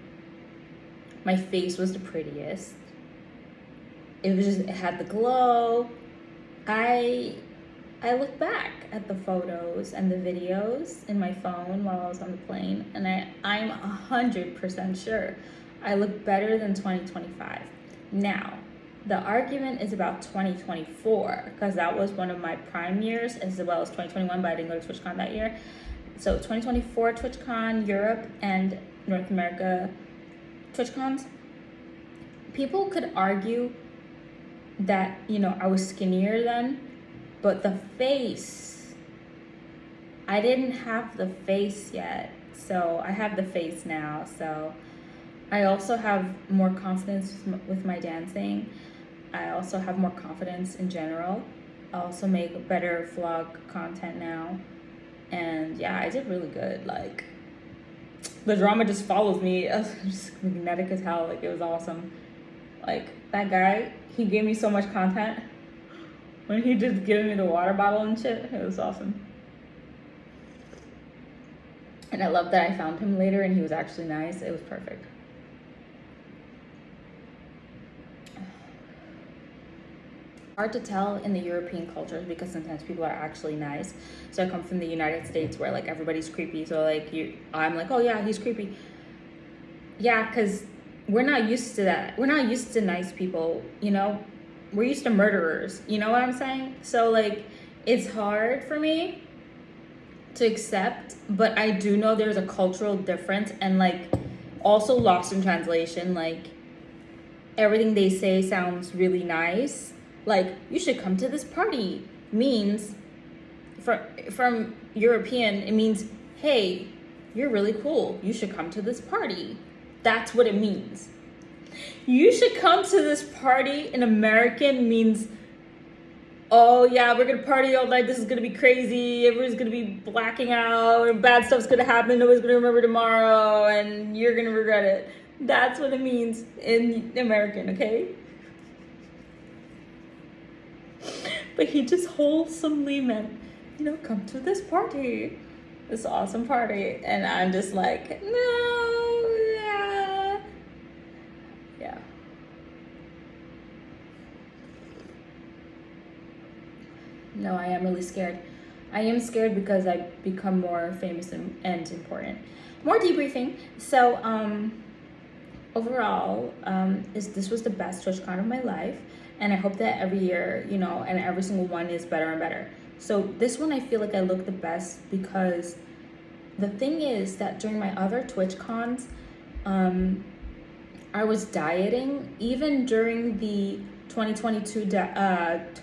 my face was the prettiest. It had the glow. I look back at the photos and the videos in my phone while I was on the plane, and I'm 100% sure I look better than 2025. Now, the argument is about 2024, because that was one of my prime years, as well as 2021, but I didn't go to TwitchCon that year. So 2024 TwitchCon Europe and North America TwitchCons, people could argue that, you know, I was skinnier then, but the face, I didn't have the face yet. So I have the face now. So I also have more confidence with my dancing. I also have more confidence in general. I also make better vlog content now. And yeah, I did really good. Like, the drama just follows me. I was just magnetic as hell. Like, it was awesome. Like, that guy, he gave me so much content. When he just gave me the water bottle and shit, it was awesome. And I love that I found him later and he was actually nice. It was perfect. Hard to tell in the European cultures because sometimes people are actually nice. So I come from the United States where like everybody's creepy. So like I'm like, oh yeah, he's creepy. Yeah, because we're not used to that. We're not used to nice people, you know? We're used to murderers, you know what I'm saying? So like, it's hard for me to accept, but I do know there's a cultural difference, and like also lost in translation. Like, everything they say sounds really nice. Like, you should come to this party means, from European, it means, hey, you're really cool. You should come to this party. That's what it means. You should come to this party in American means, oh yeah, we're gonna party all night. This is gonna be crazy. Everyone's gonna be blacking out. Bad stuff's gonna happen. Nobody's gonna remember tomorrow, and you're gonna regret it. That's what it means in American, okay? But he just wholesomely meant, you know, come to this party, this awesome party. And I'm just like, no, yeah. No, I am really scared. I am scared because I've become more famous and important. More debriefing. So, overall, this was the best TwitchCon of my life. And I hope that every year, you know, and every single one is better and better. So this one, I feel like I look the best because the thing is that during my other TwitchCons, I was dieting even during the 2022 diet.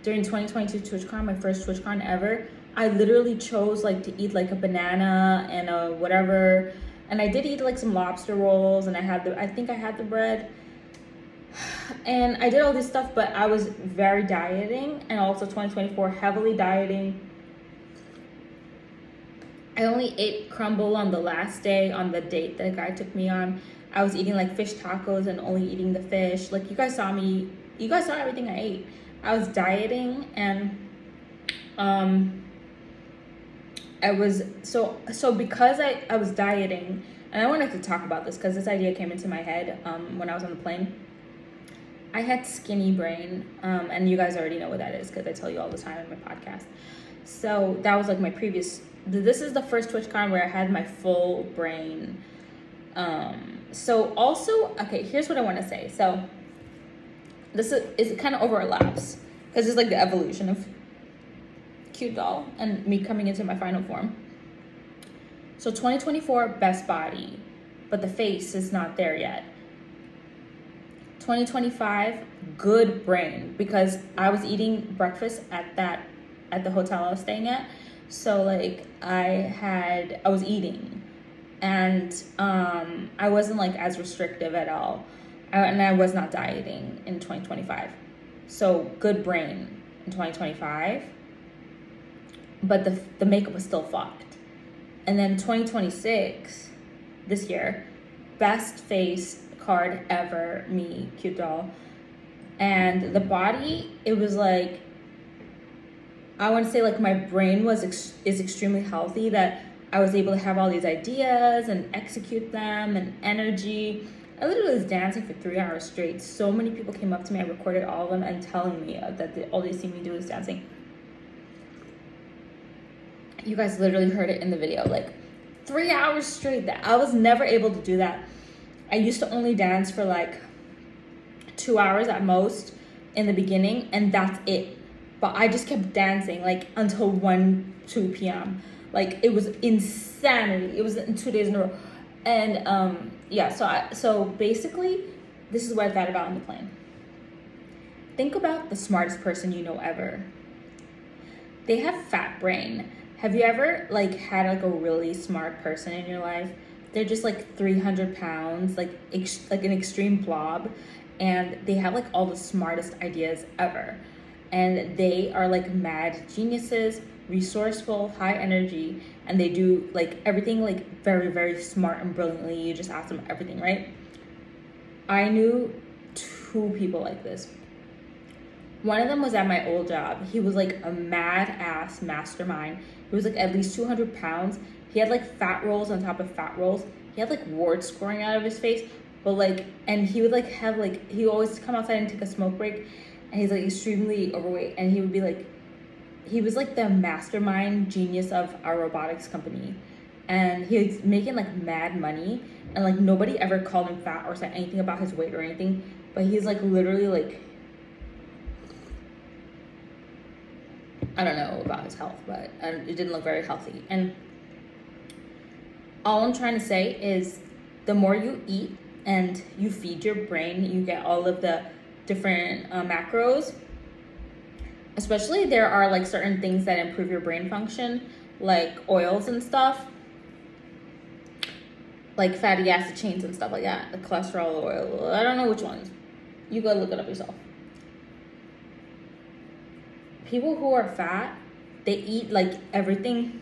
During 2022 TwitchCon, my first TwitchCon ever, I literally chose like to eat like a banana and a whatever, and I did eat like some lobster rolls, and I think I had the bread, and I did all this stuff, but I was very dieting, and also 2024 heavily dieting. I only ate crumble on the last day on the date that a guy took me on. I was eating like fish tacos and only eating the fish. Like you guys saw everything I ate. I was dieting, and I was so because I was dieting, and I wanted to talk about this because this idea came into my head when I was on the plane. I had skinny brain, and you guys already know what that is because I tell you all the time in my podcast. So that was like my previous. This is the first TwitchCon where I had my full brain. So also, okay, here's what I want to say. So this is it kind of overlaps because it's like the evolution of Cute Doll and me coming into my final form. So 2024 best body, but the face is not there yet. 2025 good brain, because I was eating breakfast at the hotel I was staying at. So like I was eating, and I wasn't like as restrictive at all, and I was not dieting in 2025. So good brain in 2025, but the makeup was still fucked. And then 2026, this year, best face card ever, me, Cute Doll. And the body, it was like, I want to say like my brain is extremely healthy, that I was able to have all these ideas and execute them, and energy. I literally was dancing for 3 hours straight. So many people came up to me, I recorded all of them, and telling me that all they see me do is dancing. You guys literally heard it in the video, like 3 hours straight. That I was never able to do that. I used to only dance for like 2 hours at most in the beginning, and that's it. But I just kept dancing like until 2 p.m. Like it was insanity. It was in 2 days in a row. And yeah, so basically this is what I thought about on the plane. Think about the smartest person you know ever. They have fat brain. Have you ever like had like a really smart person in your life? They're just like 300 pounds, like an extreme blob, and they have like all the smartest ideas ever. And they are like mad geniuses, resourceful, high energy, and they do like everything like very, very smart and brilliantly. You just ask them everything, right? I knew 2 people like this. One of them was at my old job. He was like a mad ass mastermind. He was like at least 200 pounds. He had like fat rolls on top of fat rolls. He had like warts growing out of his face. But like, and he would like have like, he would always come outside and take a smoke break. And he's like extremely overweight. And he would be like, he was like the mastermind genius of our robotics company. And he was making like mad money. And like nobody ever called him fat or said anything about his weight or anything. But he's like literally like, I don't know about his health, but it didn't look very healthy. And all I'm trying to say is the more you eat and you feed your brain, you get all of the different macros. Especially there are like certain things that improve your brain function, like oils and stuff, like fatty acid chains and stuff like that, the cholesterol oil. I don't know which ones. You go look it up yourself. People who are fat, they eat like everything.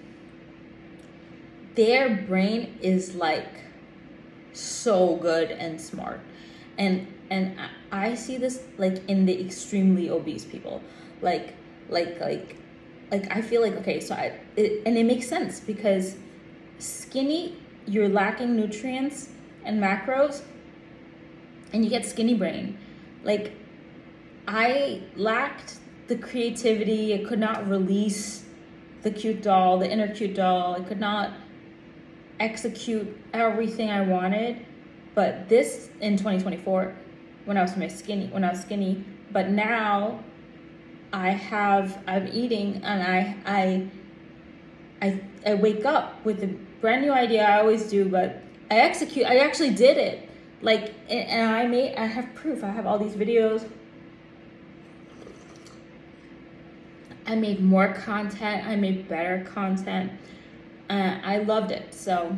Their brain is like so good and smart. And I see this like in the extremely obese people. Like I feel like, okay, so it makes sense because skinny, you're lacking nutrients and macros, and you get skinny brain. Like I lacked the creativity. I could not release the cute doll, the inner cute doll. I could not execute everything I wanted. But this in 2024, when I was skinny, but now I'm eating, and I wake up with a brand new idea. I always do, but I actually did it. Like, and I have proof. I have all these videos. I made more content. I made better content. I loved it. So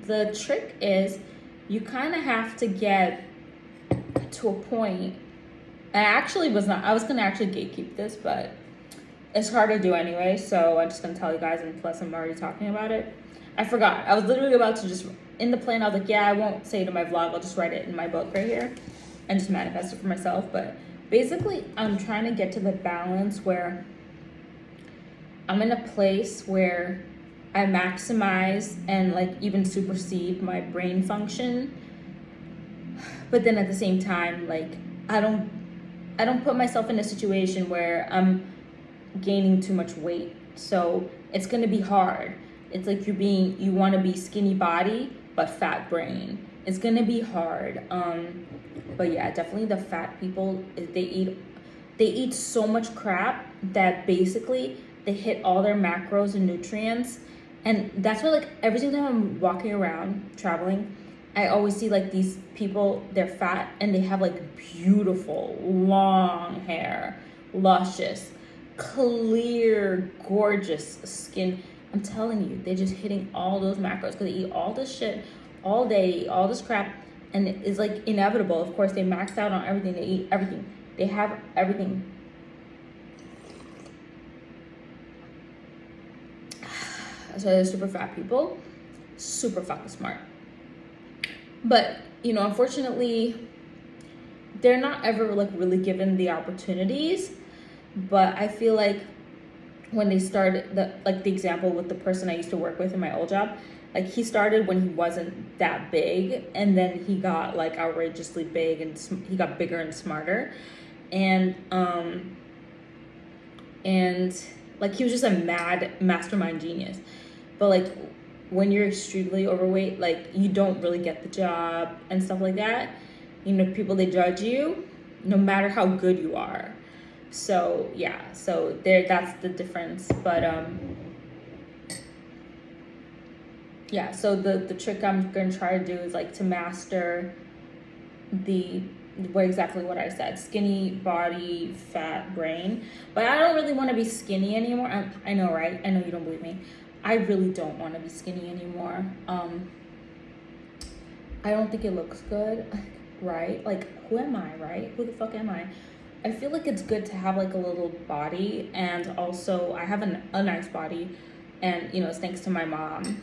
the trick is you kind of have to get to a point. I was gonna actually gatekeep this, but it's hard to do anyway, so I'm just gonna tell you guys, and plus I'm already talking about it. I forgot. I was literally about to just, in the plane, I was like, yeah, I won't say it in my vlog, I'll just write it in my book right here and just manifest it for myself. But basically, I'm trying to get to the balance where I'm in a place where I maximize and like even supersede my brain function. But then at the same time, like, I don't put myself in a situation where I'm gaining too much weight. So it's gonna be hard. It's like you want to be skinny body but fat brain. It's gonna be hard. But yeah, definitely the fat people, they eat so much crap that basically they hit all their macros and nutrients. And that's why, like, every single time I'm walking around traveling, I always see like these people, they're fat and they have like beautiful long hair, luscious, clear, gorgeous skin. I'm telling you, they're just hitting all those macros because they eat all this shit all day, all this crap, and it's like inevitable. Of course, they maxed out on everything. They eat everything. They have everything. So they're super fat people, super fucking smart. But, you know, unfortunately, they're not ever like really given the opportunities. But I feel like when they started, the example with the person I used to work with in my old job, like he started when he wasn't that big, and then he got like outrageously big, and he got bigger and smarter, and like he was just a mad mastermind genius. But like when you're extremely overweight, like you don't really get the job and stuff like that. You know, people, they judge you no matter how good you are. So yeah, so that's the difference. But yeah, so the trick I'm gonna try to do is like to master what I said, skinny body, fat brain. But I don't really want to be skinny anymore. I know, right? I know you don't believe me. I really don't want to be skinny anymore. I don't think it looks good, right? Like, who am I, right? Who the fuck am I? I feel like it's good to have like a little body, and also I have a nice body, and you know, it's thanks to my mom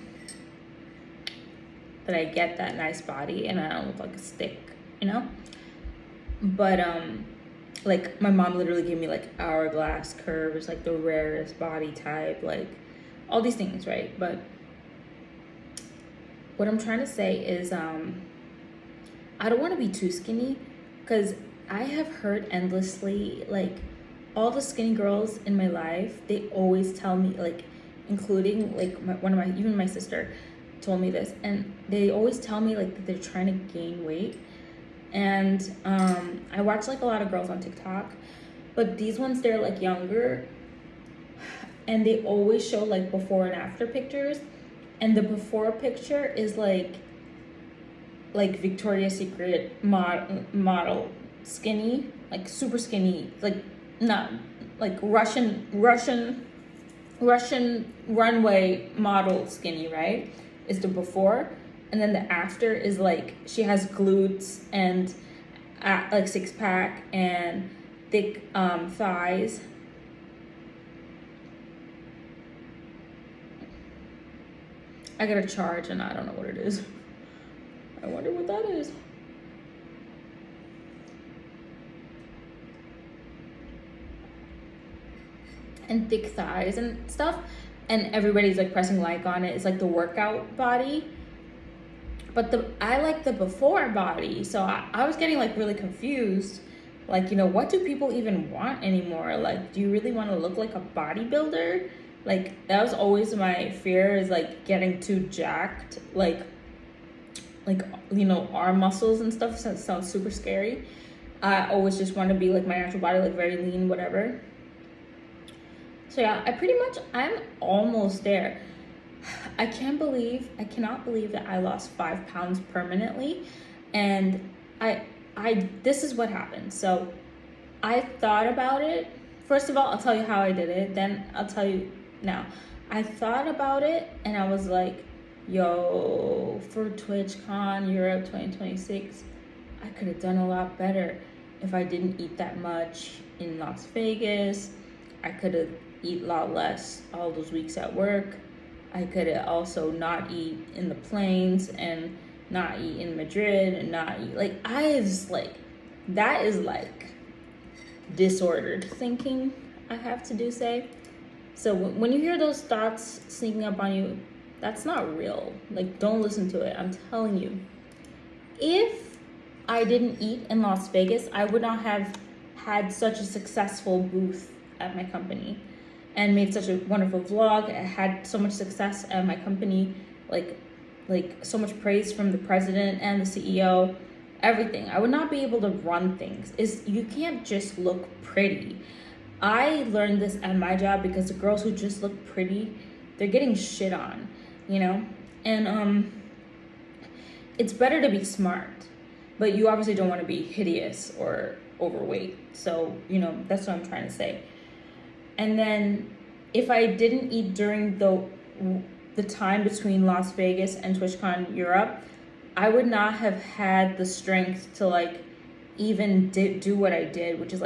that I get that nice body and I don't look like a stick, you know? But like my mom literally gave me like hourglass curves, like the rarest body type, like all these things, right? But what I'm trying to say is I don't want to be too skinny, because I have heard endlessly, like all the skinny girls in my life, they always tell me, like including like even my sister told me this, and they always tell me like that they're trying to gain weight. And I watch like a lot of girls on TikTok, but these ones, they're like younger, and they always show like before and after pictures, and the before picture is like Victoria's Secret model skinny, like super skinny, like not like Russian runway model skinny, right? Is the before, and then the after is like she has glutes and like six pack and thick thighs. I got a charge and I don't know what it is. I wonder what that is. And thick thighs and stuff, and everybody's like pressing like on it. It's like the workout body, but I like the before body. So I was getting like really confused, like, you know, what do people even want anymore? Like, do you really want to look like a bodybuilder? Like, that was always my fear, is like getting too jacked, like you know, arm muscles and stuff. So it sounds super scary. I always just want to be like my natural body, like very lean, whatever. So yeah, I'm almost there. I cannot believe that I lost 5 pounds permanently. And this is what happened. So I thought about it. First of all, I'll tell you how I did it. Then I'll tell you now. I thought about it and I was like, yo, for TwitchCon Europe 2026, I could have done a lot better if I didn't eat that much in Las Vegas. I could have eat a lot less all those weeks at work. I could have also not eat in the planes and not eat in Madrid and not eat that is like disordered thinking, I have to say. So when you hear those thoughts sneaking up on you, that's not real. Like, don't listen to it. I'm telling you. If I didn't eat in Las Vegas, I would not have had such a successful booth at my company and made such a wonderful vlog. I had so much success at my company, like so much praise from the president and the CEO, everything. I would not be able to run things. You can't just look pretty. I learned this at my job because the girls who just look pretty, they're getting shit on, And it's better to be smart, but you obviously don't want to be hideous or overweight. So, that's what I'm trying to say. And then if I didn't eat during the time between Las Vegas and TwitchCon Europe, I would not have had the strength to even do what I did, which is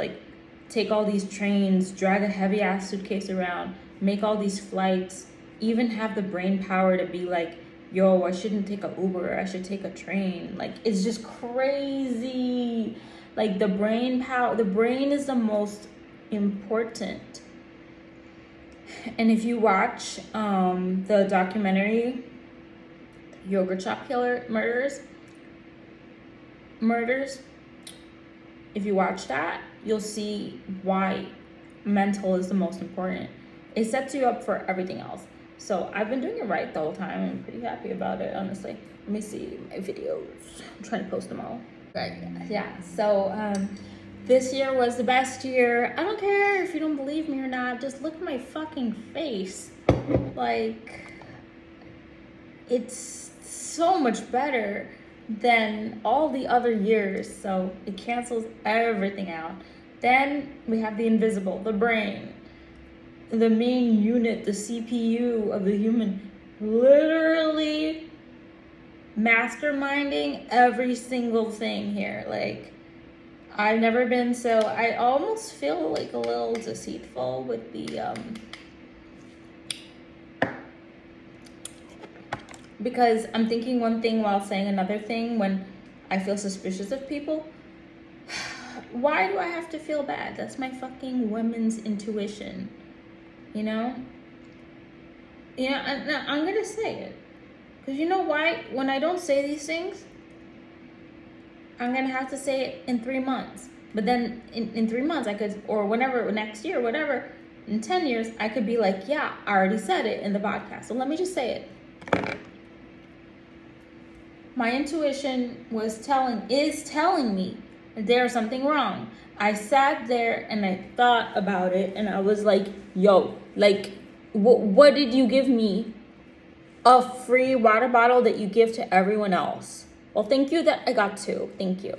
take all these trains, drag a heavy ass suitcase around, make all these flights, even have the brain power to be like, yo, I shouldn't take an Uber, I should take a train. It's just crazy. The brain is the most important. And if you watch the documentary Yogurt Shop Murders, if you watch that, you'll see why mental is the most important. It sets you up for everything else. So I've been doing it right the whole time. I'm pretty happy about it, honestly. Let me see my videos. I'm trying to post them all. Right, yeah. So this year was the best year. I don't care if you don't believe me or not. Just look at my fucking face. It's so much better than all the other years. So it cancels everything out. Then we have the invisible, the brain, the main unit, the CPU of the human, literally masterminding every single thing here. I've never been so, I almost feel a little deceitful with the because I'm thinking one thing while saying another thing when I feel suspicious of people. Why do I have to feel bad? That's my fucking women's intuition, I'm gonna say it. Because you know why? When I don't say these things, I'm gonna have to say it in 3 months. But then in 3 months I could, or whenever, next year, whatever, in 10 years, I could be like, yeah, I already said it in the podcast. So let me just say it. My intuition is telling me there's something wrong. I sat there and I thought about it and I was like, yo, what did you give me? A free water bottle that you give to everyone else. Well, thank you that I got 2. Thank you.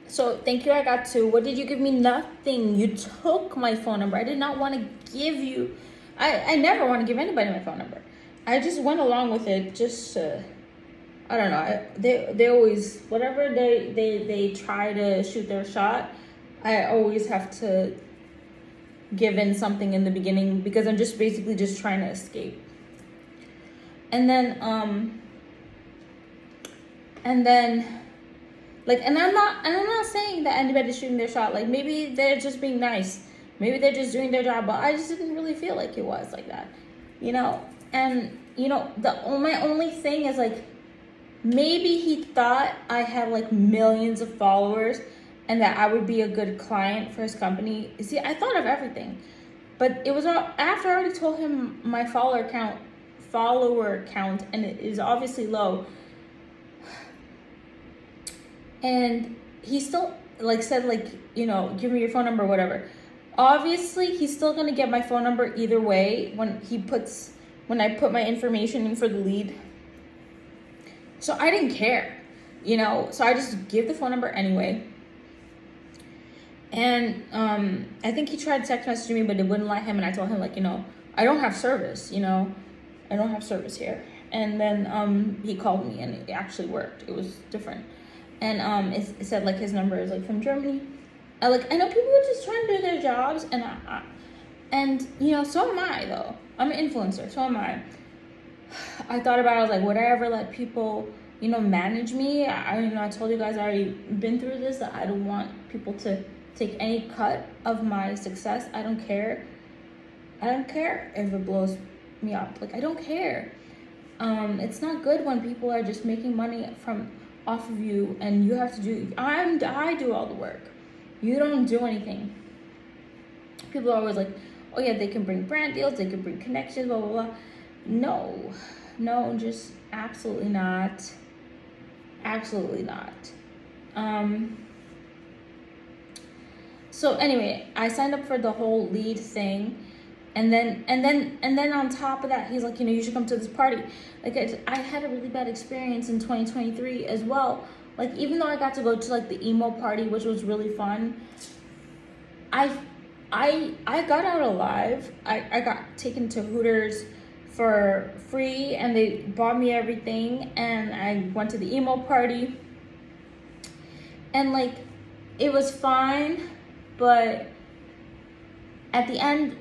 So thank you, I got 2. What did you give me? Nothing. You took my phone number. I did not want to give you. I never want to give anybody my phone number. I just went along with it just I don't know. They always, whatever they try to shoot their shot, I always have to give in something in the beginning because I'm just basically just trying to escape. And then and I'm not saying that anybody's shooting their shot. Maybe they're just being nice. Maybe they're just doing their job, but I just didn't really feel like it was like that, And my only thing is maybe he thought I had millions of followers and that I would be a good client for his company. See, I thought of everything, but it was after I already told him my follower count, and it is obviously low. And he still said give me your phone number or whatever. Obviously, he's still gonna get my phone number either way when he puts when I put my information in for the lead. So I didn't care, you know, so I just gave the phone number anyway. And I think he tried text messaging me, but it wouldn't let him. And I told him, like, you know, I don't have service, you know, I don't have service here. And then he called me and it actually worked. It was different. And it said like his number is like from Germany. I know people are just trying to do their jobs, and you know, so am I though. I'm an influencer, so am I. I thought about it, I was like, would I ever let people, you know, manage me? I told you guys I already been through this, that I don't want people to take any cut of my success. I don't care. I don't care if it blows me up. Like, I don't care. It's not good when people are just making money off of you, and you have to do. I do all the work. You don't do anything. People are always like, oh yeah, they can bring brand deals, they can bring connections, blah blah blah. No, just absolutely not. Absolutely not. So anyway, I signed up for the whole lead thing. And then on top of that, he's like, you know, you should come to this party. Like, I had a really bad experience in 2023 as well. Like, even though I got to go to like the emo party, which was really fun, I got out alive. I got taken to Hooters for free, and they bought me everything, and I went to the emo party, and like, it was fine, but at the end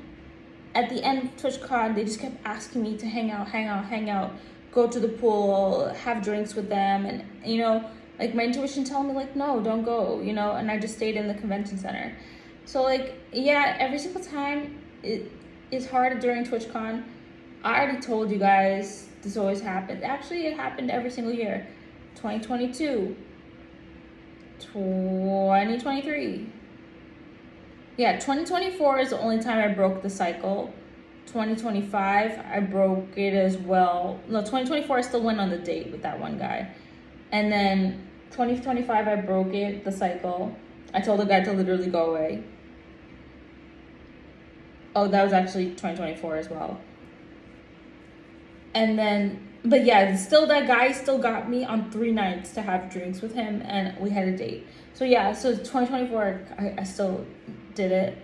of TwitchCon, they just kept asking me to hang out, go to the pool, have drinks with them. And, you know, like, my intuition told me, like, no, don't go, you know, and I just stayed in the convention center. So, like, yeah, every single time it is hard during TwitchCon. I already told you guys this always happens. Actually, it happened every single year. 2022, 2023. Yeah, 2024 is the only time I broke the cycle. 2025, I broke it as well. No, 2024, I still went on the date with that one guy. And then 2025, I broke it, the cycle. I told the guy to literally go away. Oh, that was actually 2024 as well. And then, but yeah, still that guy still got me on 3 nights to have drinks with him, and we had a date. So yeah, so 2024, I still did it.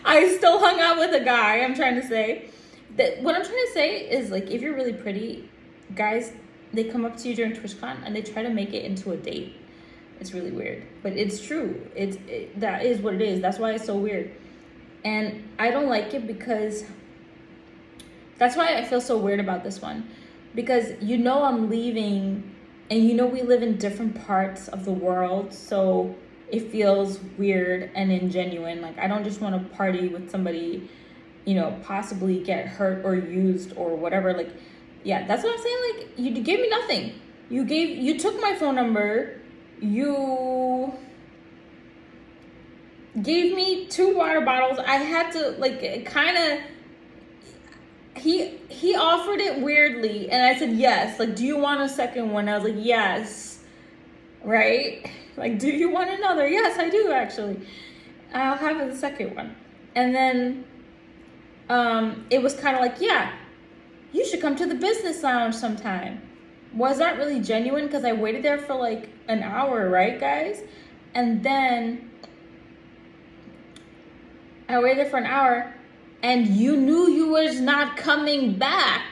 I still hung out with a guy. I'm trying to say that what I'm trying to say is, like, if you're really pretty, guys, they come up to you during TwitchCon and they try to make it into a date. It's really weird, but it's true. That is what it is. That's why it's so weird, and I don't like it, because that's why I feel so weird about this one, because you know I'm leaving, and you know we live in different parts of the world, so it feels weird and ingenuine. Like, I don't just want to party with somebody, you know, possibly get hurt or used or whatever. Like, yeah, that's what I'm saying. Like, you gave me nothing. You took my phone number. You gave me 2 water bottles. I had to, like, kind of, he offered it weirdly, and I said yes. Like, do you want a second one? I was like, yes. Right? Like, do you want another? Yes, I do, actually. I'll have the second one. And then it was kind of like, yeah, you should come to the business lounge sometime. Was that really genuine? Because I waited there for like an hour, right, guys? And then I waited there for an hour, and you knew you was not coming back.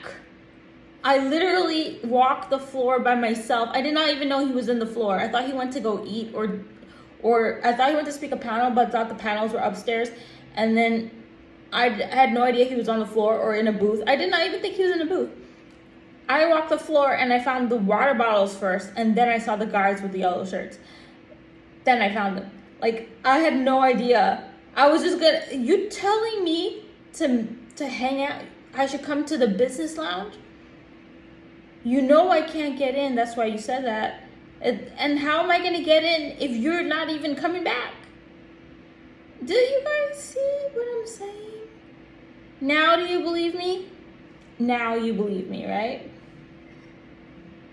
I literally walked the floor by myself. I did not even know he was in the floor. I thought he went to go eat, or I thought he went to speak a panel, but thought the panels were upstairs. And then I had no idea he was on the floor or in a booth. I did not even think he was in a booth. I walked the floor and I found the water bottles first, and then I saw the guys with the yellow shirts. Then I found them. Like, I had no idea. I was just you telling me to hang out, I should come to the business lounge? You know I can't get in. That's why you said that. And how am I going to get in if you're not even coming back? Do you guys see what I'm saying? Now do you believe me? Now you believe me, right?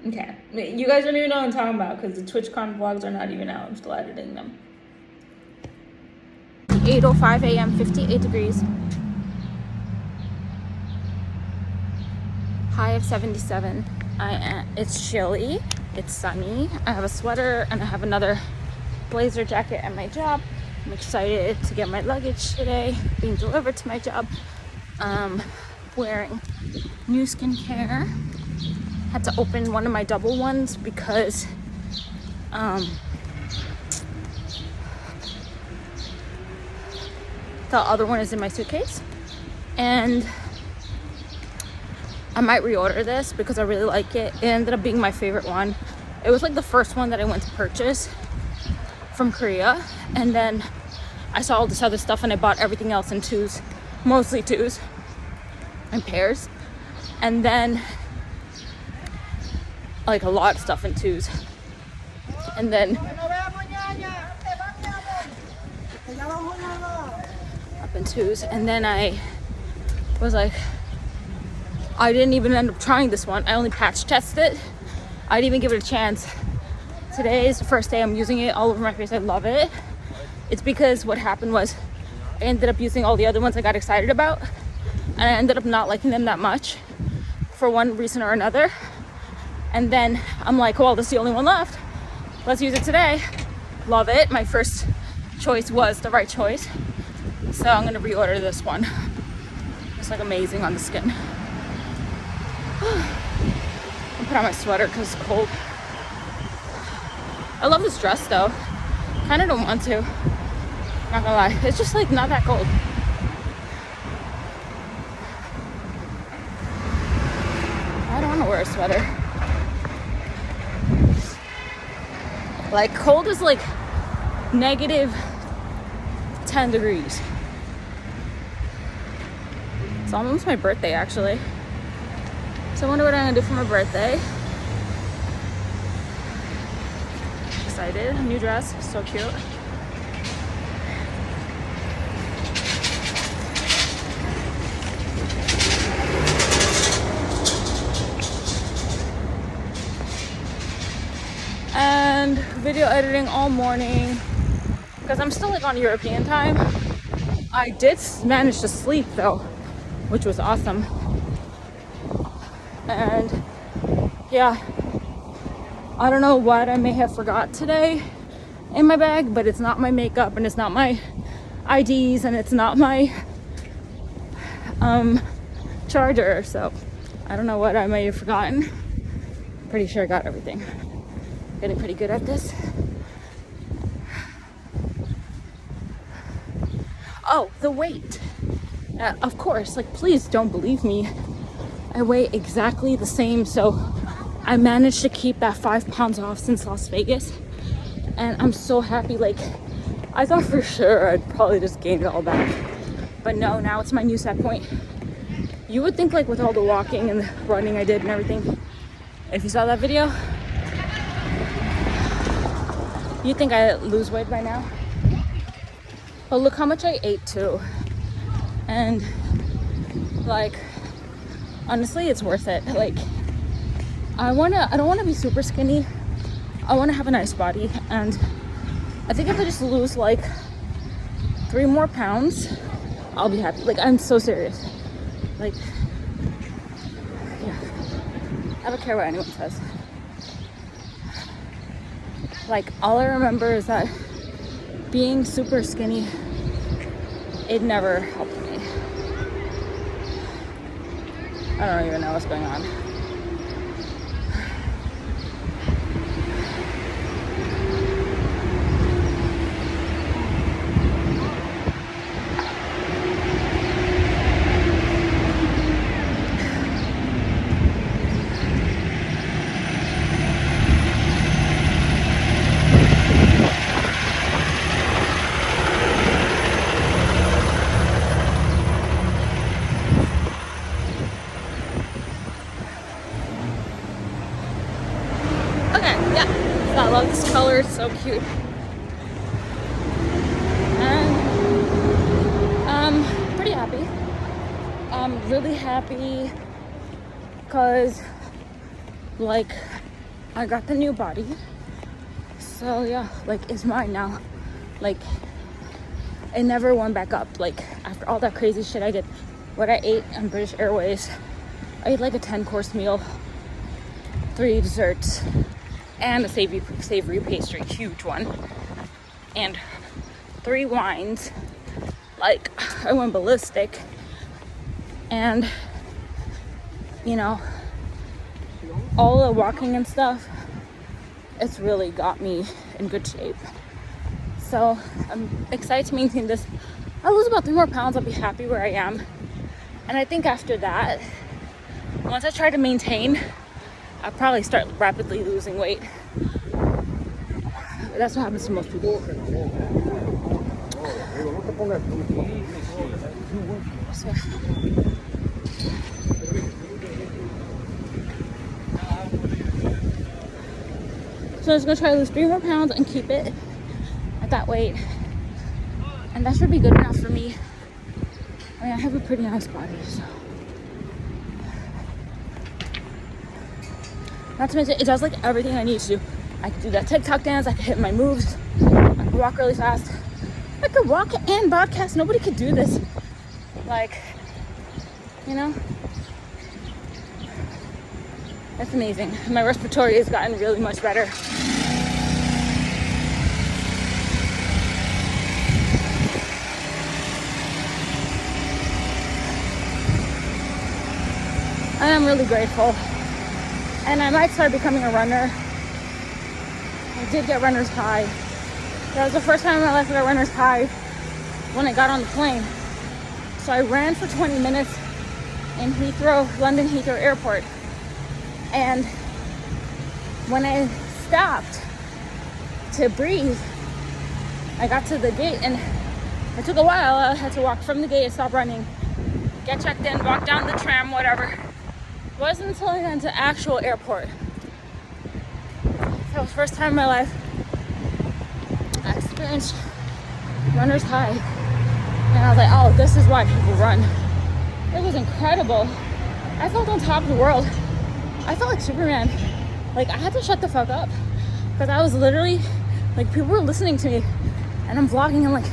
Okay. You guys don't even know what I'm talking about, because the TwitchCon vlogs are not even out. I'm still editing them. 8:05 a.m., 58 degrees. High of 77. It's chilly, it's sunny. I have a sweater and I have another blazer jacket at my job. I'm excited to get my luggage today being delivered to my job. Wearing new skincare. Had to open one of my double ones because the other one is in my suitcase, and I might reorder this because I really like it. It ended up being my favorite one. It was like the first one that I went to purchase from Korea, and then I saw all this other stuff and I bought everything else in twos, mostly twos and pairs, and then like a lot of stuff in twos, and then up in twos, and then I was like, I didn't even end up trying this one. I only patch tested it. I didn't even give it a chance. Today is the first day I'm using it all over my face. I love it. It's because what happened was I ended up using all the other ones I got excited about, and I ended up not liking them that much for one reason or another. And then I'm like, well, this is the only one left. Let's use it today. Love it. My first choice was the right choice. So I'm gonna reorder this one. It's like amazing on the skin. I'll put on my sweater because it's cold. I love this dress though. Kind of don't want to. Not gonna lie. It's just like not that cold. I don't want to wear a sweater. Like cold is like negative 10 degrees. It's almost my birthday actually. So I wonder what I'm gonna do for my birthday. Excited. New dress, so cute. And video editing all morning because I'm still like on European time. I did manage to sleep though, which was awesome. And yeah, I don't know what I may have forgot today in my bag, but it's not my makeup and it's not my IDs and it's not my charger, so I don't know what I may have forgotten. Pretty sure I got everything. Getting pretty good at this. Oh, the weight. Of course, like please don't believe me. I weigh exactly the same, so I managed to keep that 5 pounds off since Las Vegas, and I'm so happy. Like I thought for sure I'd probably just gain it all back, but no, now it's my new set point. You would think like with all the walking and the running I did and everything, if you saw that video, you'd think I'd lose weight by now. But look how much I ate too, and like honestly it's worth it. Like I don't want to be super skinny. I want to have a nice body, and I think if I just lose like 3 more pounds, I'll be happy. Like I'm so serious. Like yeah, I don't care what anyone says. Like all I remember is that being super skinny, it never helped me. I don't even know what's going on. I love this color, it's so cute. And I'm pretty happy. I'm really happy because like I got the new body. So yeah, like it's mine now. Like it never went back up. Like after all that crazy shit I did, what I ate on British Airways, I ate like a 10-course meal, 3 desserts, and a savory pastry, huge one, and 3 wines. Like, I went ballistic, and you know, all the walking and stuff, it's really got me in good shape. So I'm excited to maintain this. I'll lose about 3 more pounds. I'll be happy where I am. And I think after that, once I try to maintain, I'll probably start rapidly losing weight. That's what happens to most people. So I'm just gonna try to lose 3 more pounds and keep it at that weight. And that should be good enough for me. I mean, I have a pretty nice body, so. Not to mention, it does like everything I need to do. I can do that TikTok dance, I can hit my moves, I can walk really fast. I could walk and podcast. Nobody could do this. Like, you know? That's amazing. My respiratory has gotten really much better. And I'm really grateful. And I might start becoming a runner. I did get runner's high. That was the first time in my life I got runner's high when I got on the plane. So I ran for 20 minutes in London Heathrow Airport. And when I stopped to breathe, I got to the gate and it took a while. I had to walk from the gate and stop running, get checked in, walk down the tram, whatever. It wasn't until I got into actual airport. That was the first time in my life I experienced runner's high. And I was like, oh, this is why people run. It was incredible. I felt on top of the world. I felt like Superman. Like, I had to shut the fuck up because I was literally, like, people were listening to me and I'm vlogging. I'm like,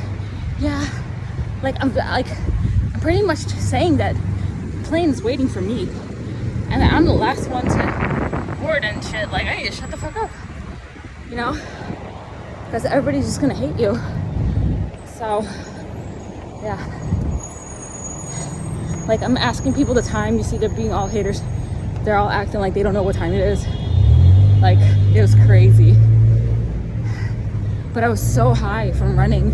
yeah, I'm pretty much saying that the plane is waiting for me and I'm the last one to board and shit. Like, I need to shut the fuck up, you know, because everybody's just gonna hate you. So yeah, like, I'm asking people the time. You see, they're being all haters. They're all acting like they don't know what time it is. Like, it was crazy. But I was so high from running.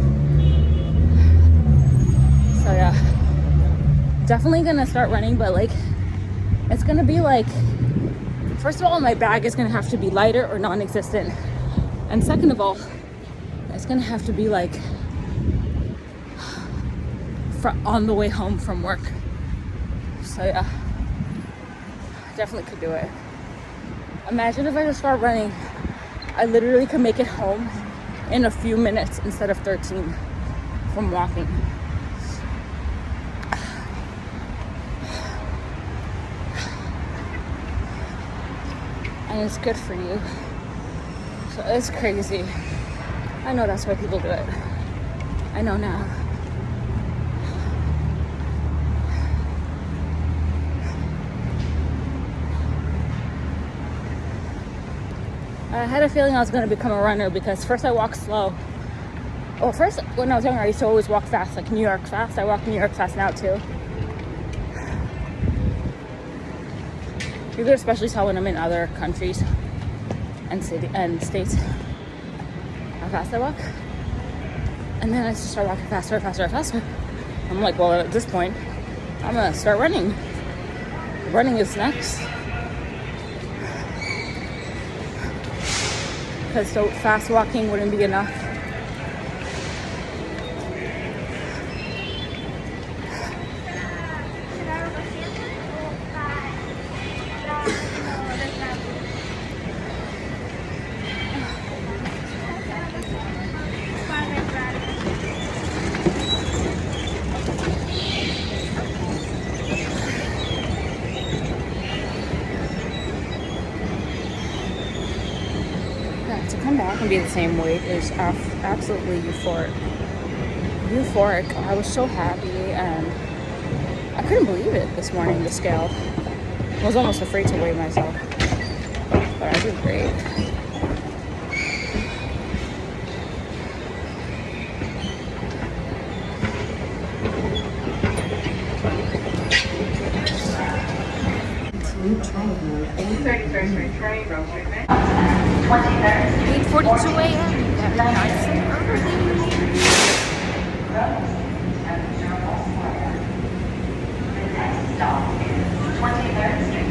So yeah, definitely gonna start running, but like, it's gonna be like, first of all, my bag is gonna have to be lighter or non-existent. And second of all, it's gonna have to be like on the way home from work. So yeah, definitely could do it. Imagine if I just start running, I literally could make it home in a few minutes instead of 13 from walking. And it's good for you. So it's crazy. I know that's why people do it. I know now. I had a feeling I was going to become a runner because first I walked slow. Well, first, when I was younger, I used to always walk fast, like New York fast. I walk New York fast now too. You could especially tell when I'm in other countries and states how fast I walk. And then I just start walking faster, faster, faster. I'm like, well, at this point, I'm going to start running. Running is next. Because so fast walking wouldn't be enough. To come back and be the same weight is absolutely euphoric. I was so happy and I couldn't believe it this morning, the scale. I was almost afraid to weigh myself, but I did great. New train. 31st Street train, Rosary Bay. 23rd Street. 8:42 a.m. Very nice and early. The next stop is 23rd Street.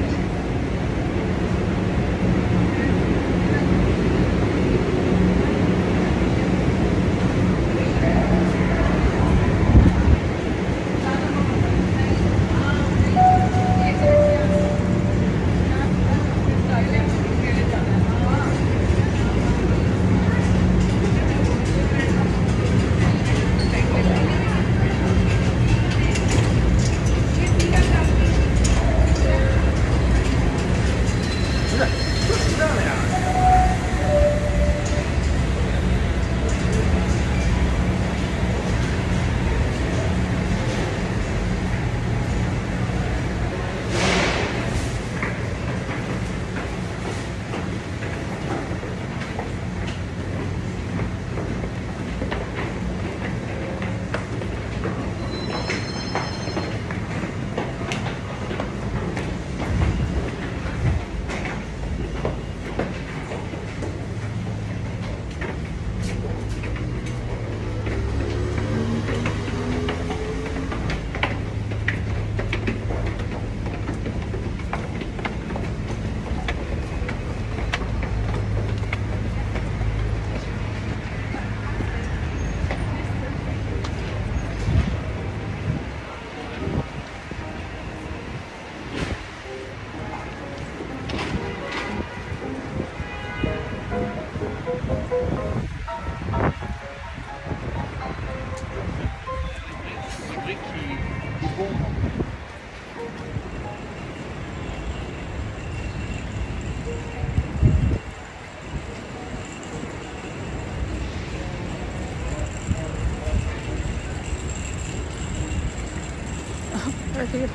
We're here.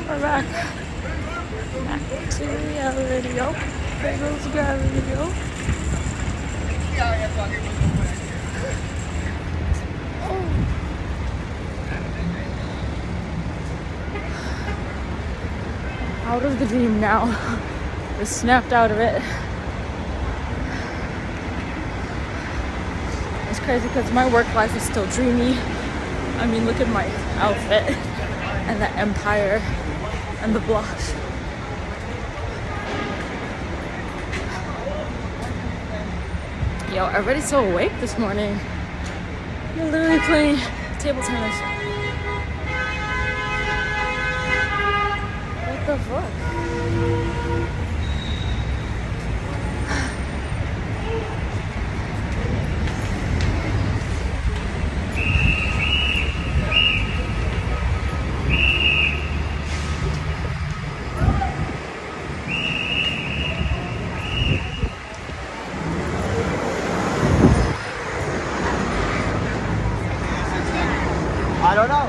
We're back. Back to reality, yo. There goes gravity, yo. Out of the dream now. Just snapped out of it. It's crazy because my work life is still dreamy. I mean, look at my outfit and the empire and the blush. Yo, everybody's so awake this morning. You're literally playing table tennis. What the fuck? I don't know.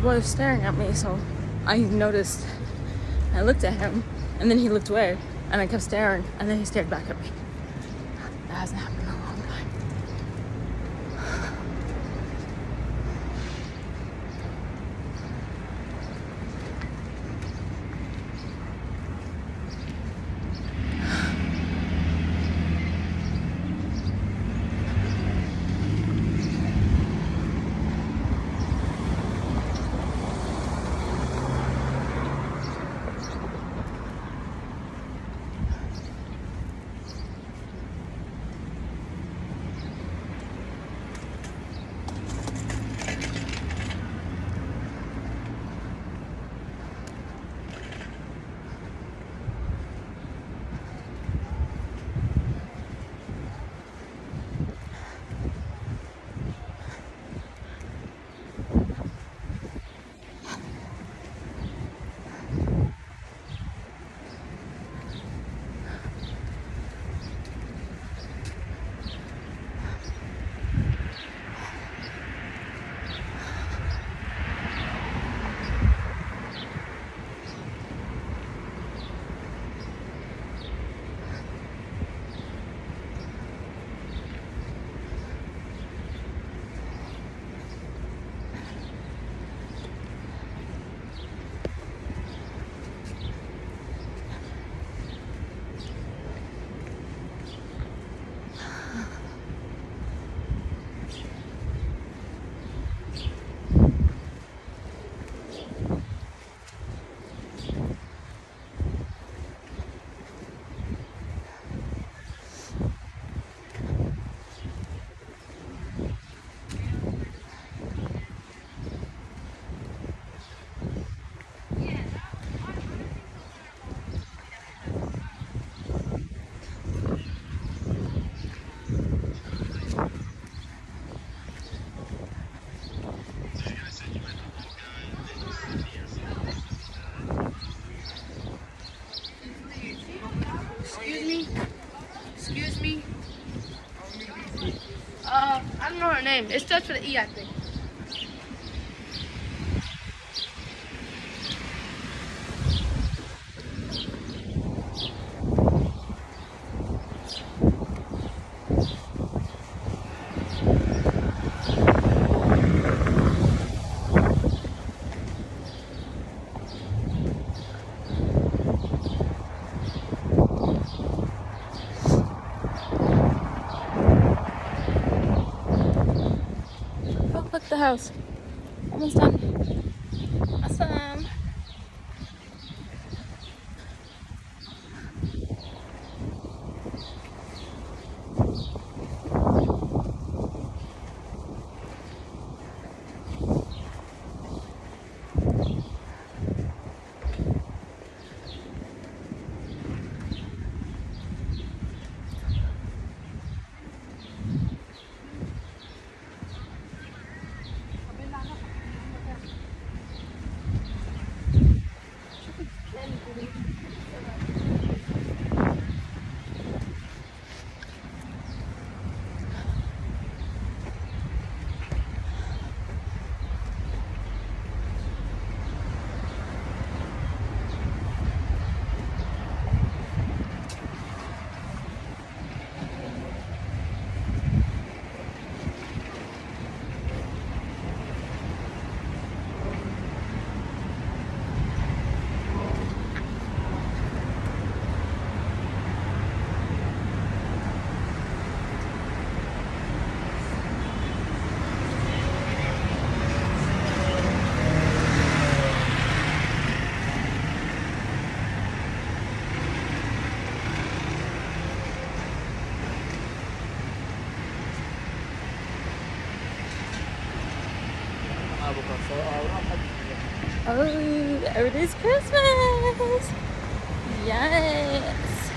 boy was staring at me, so I noticed. I looked at him, and then he looked away, and I kept staring, and then he stared back at me. That hasn't happened in a long time. Excuse me. I don't know her name. It starts with an E, I think. Oh, look, the house. Almost done. Awesome. Oh, there it is, Christmas! Yes!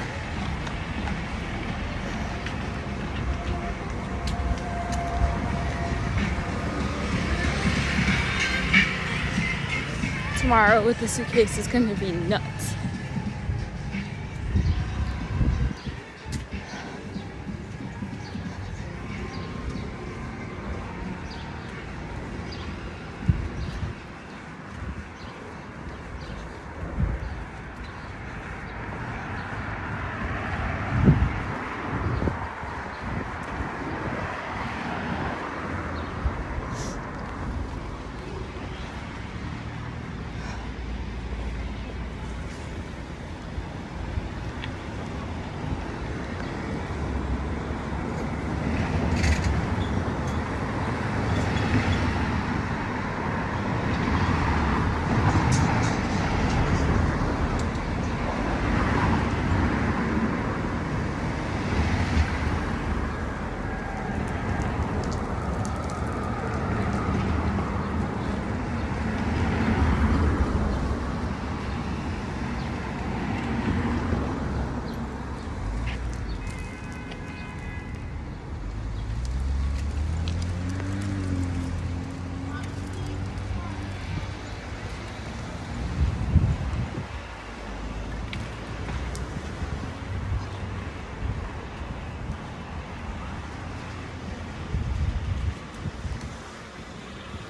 Tomorrow with the suitcase is gonna be nuts.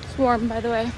It's warm, by the way.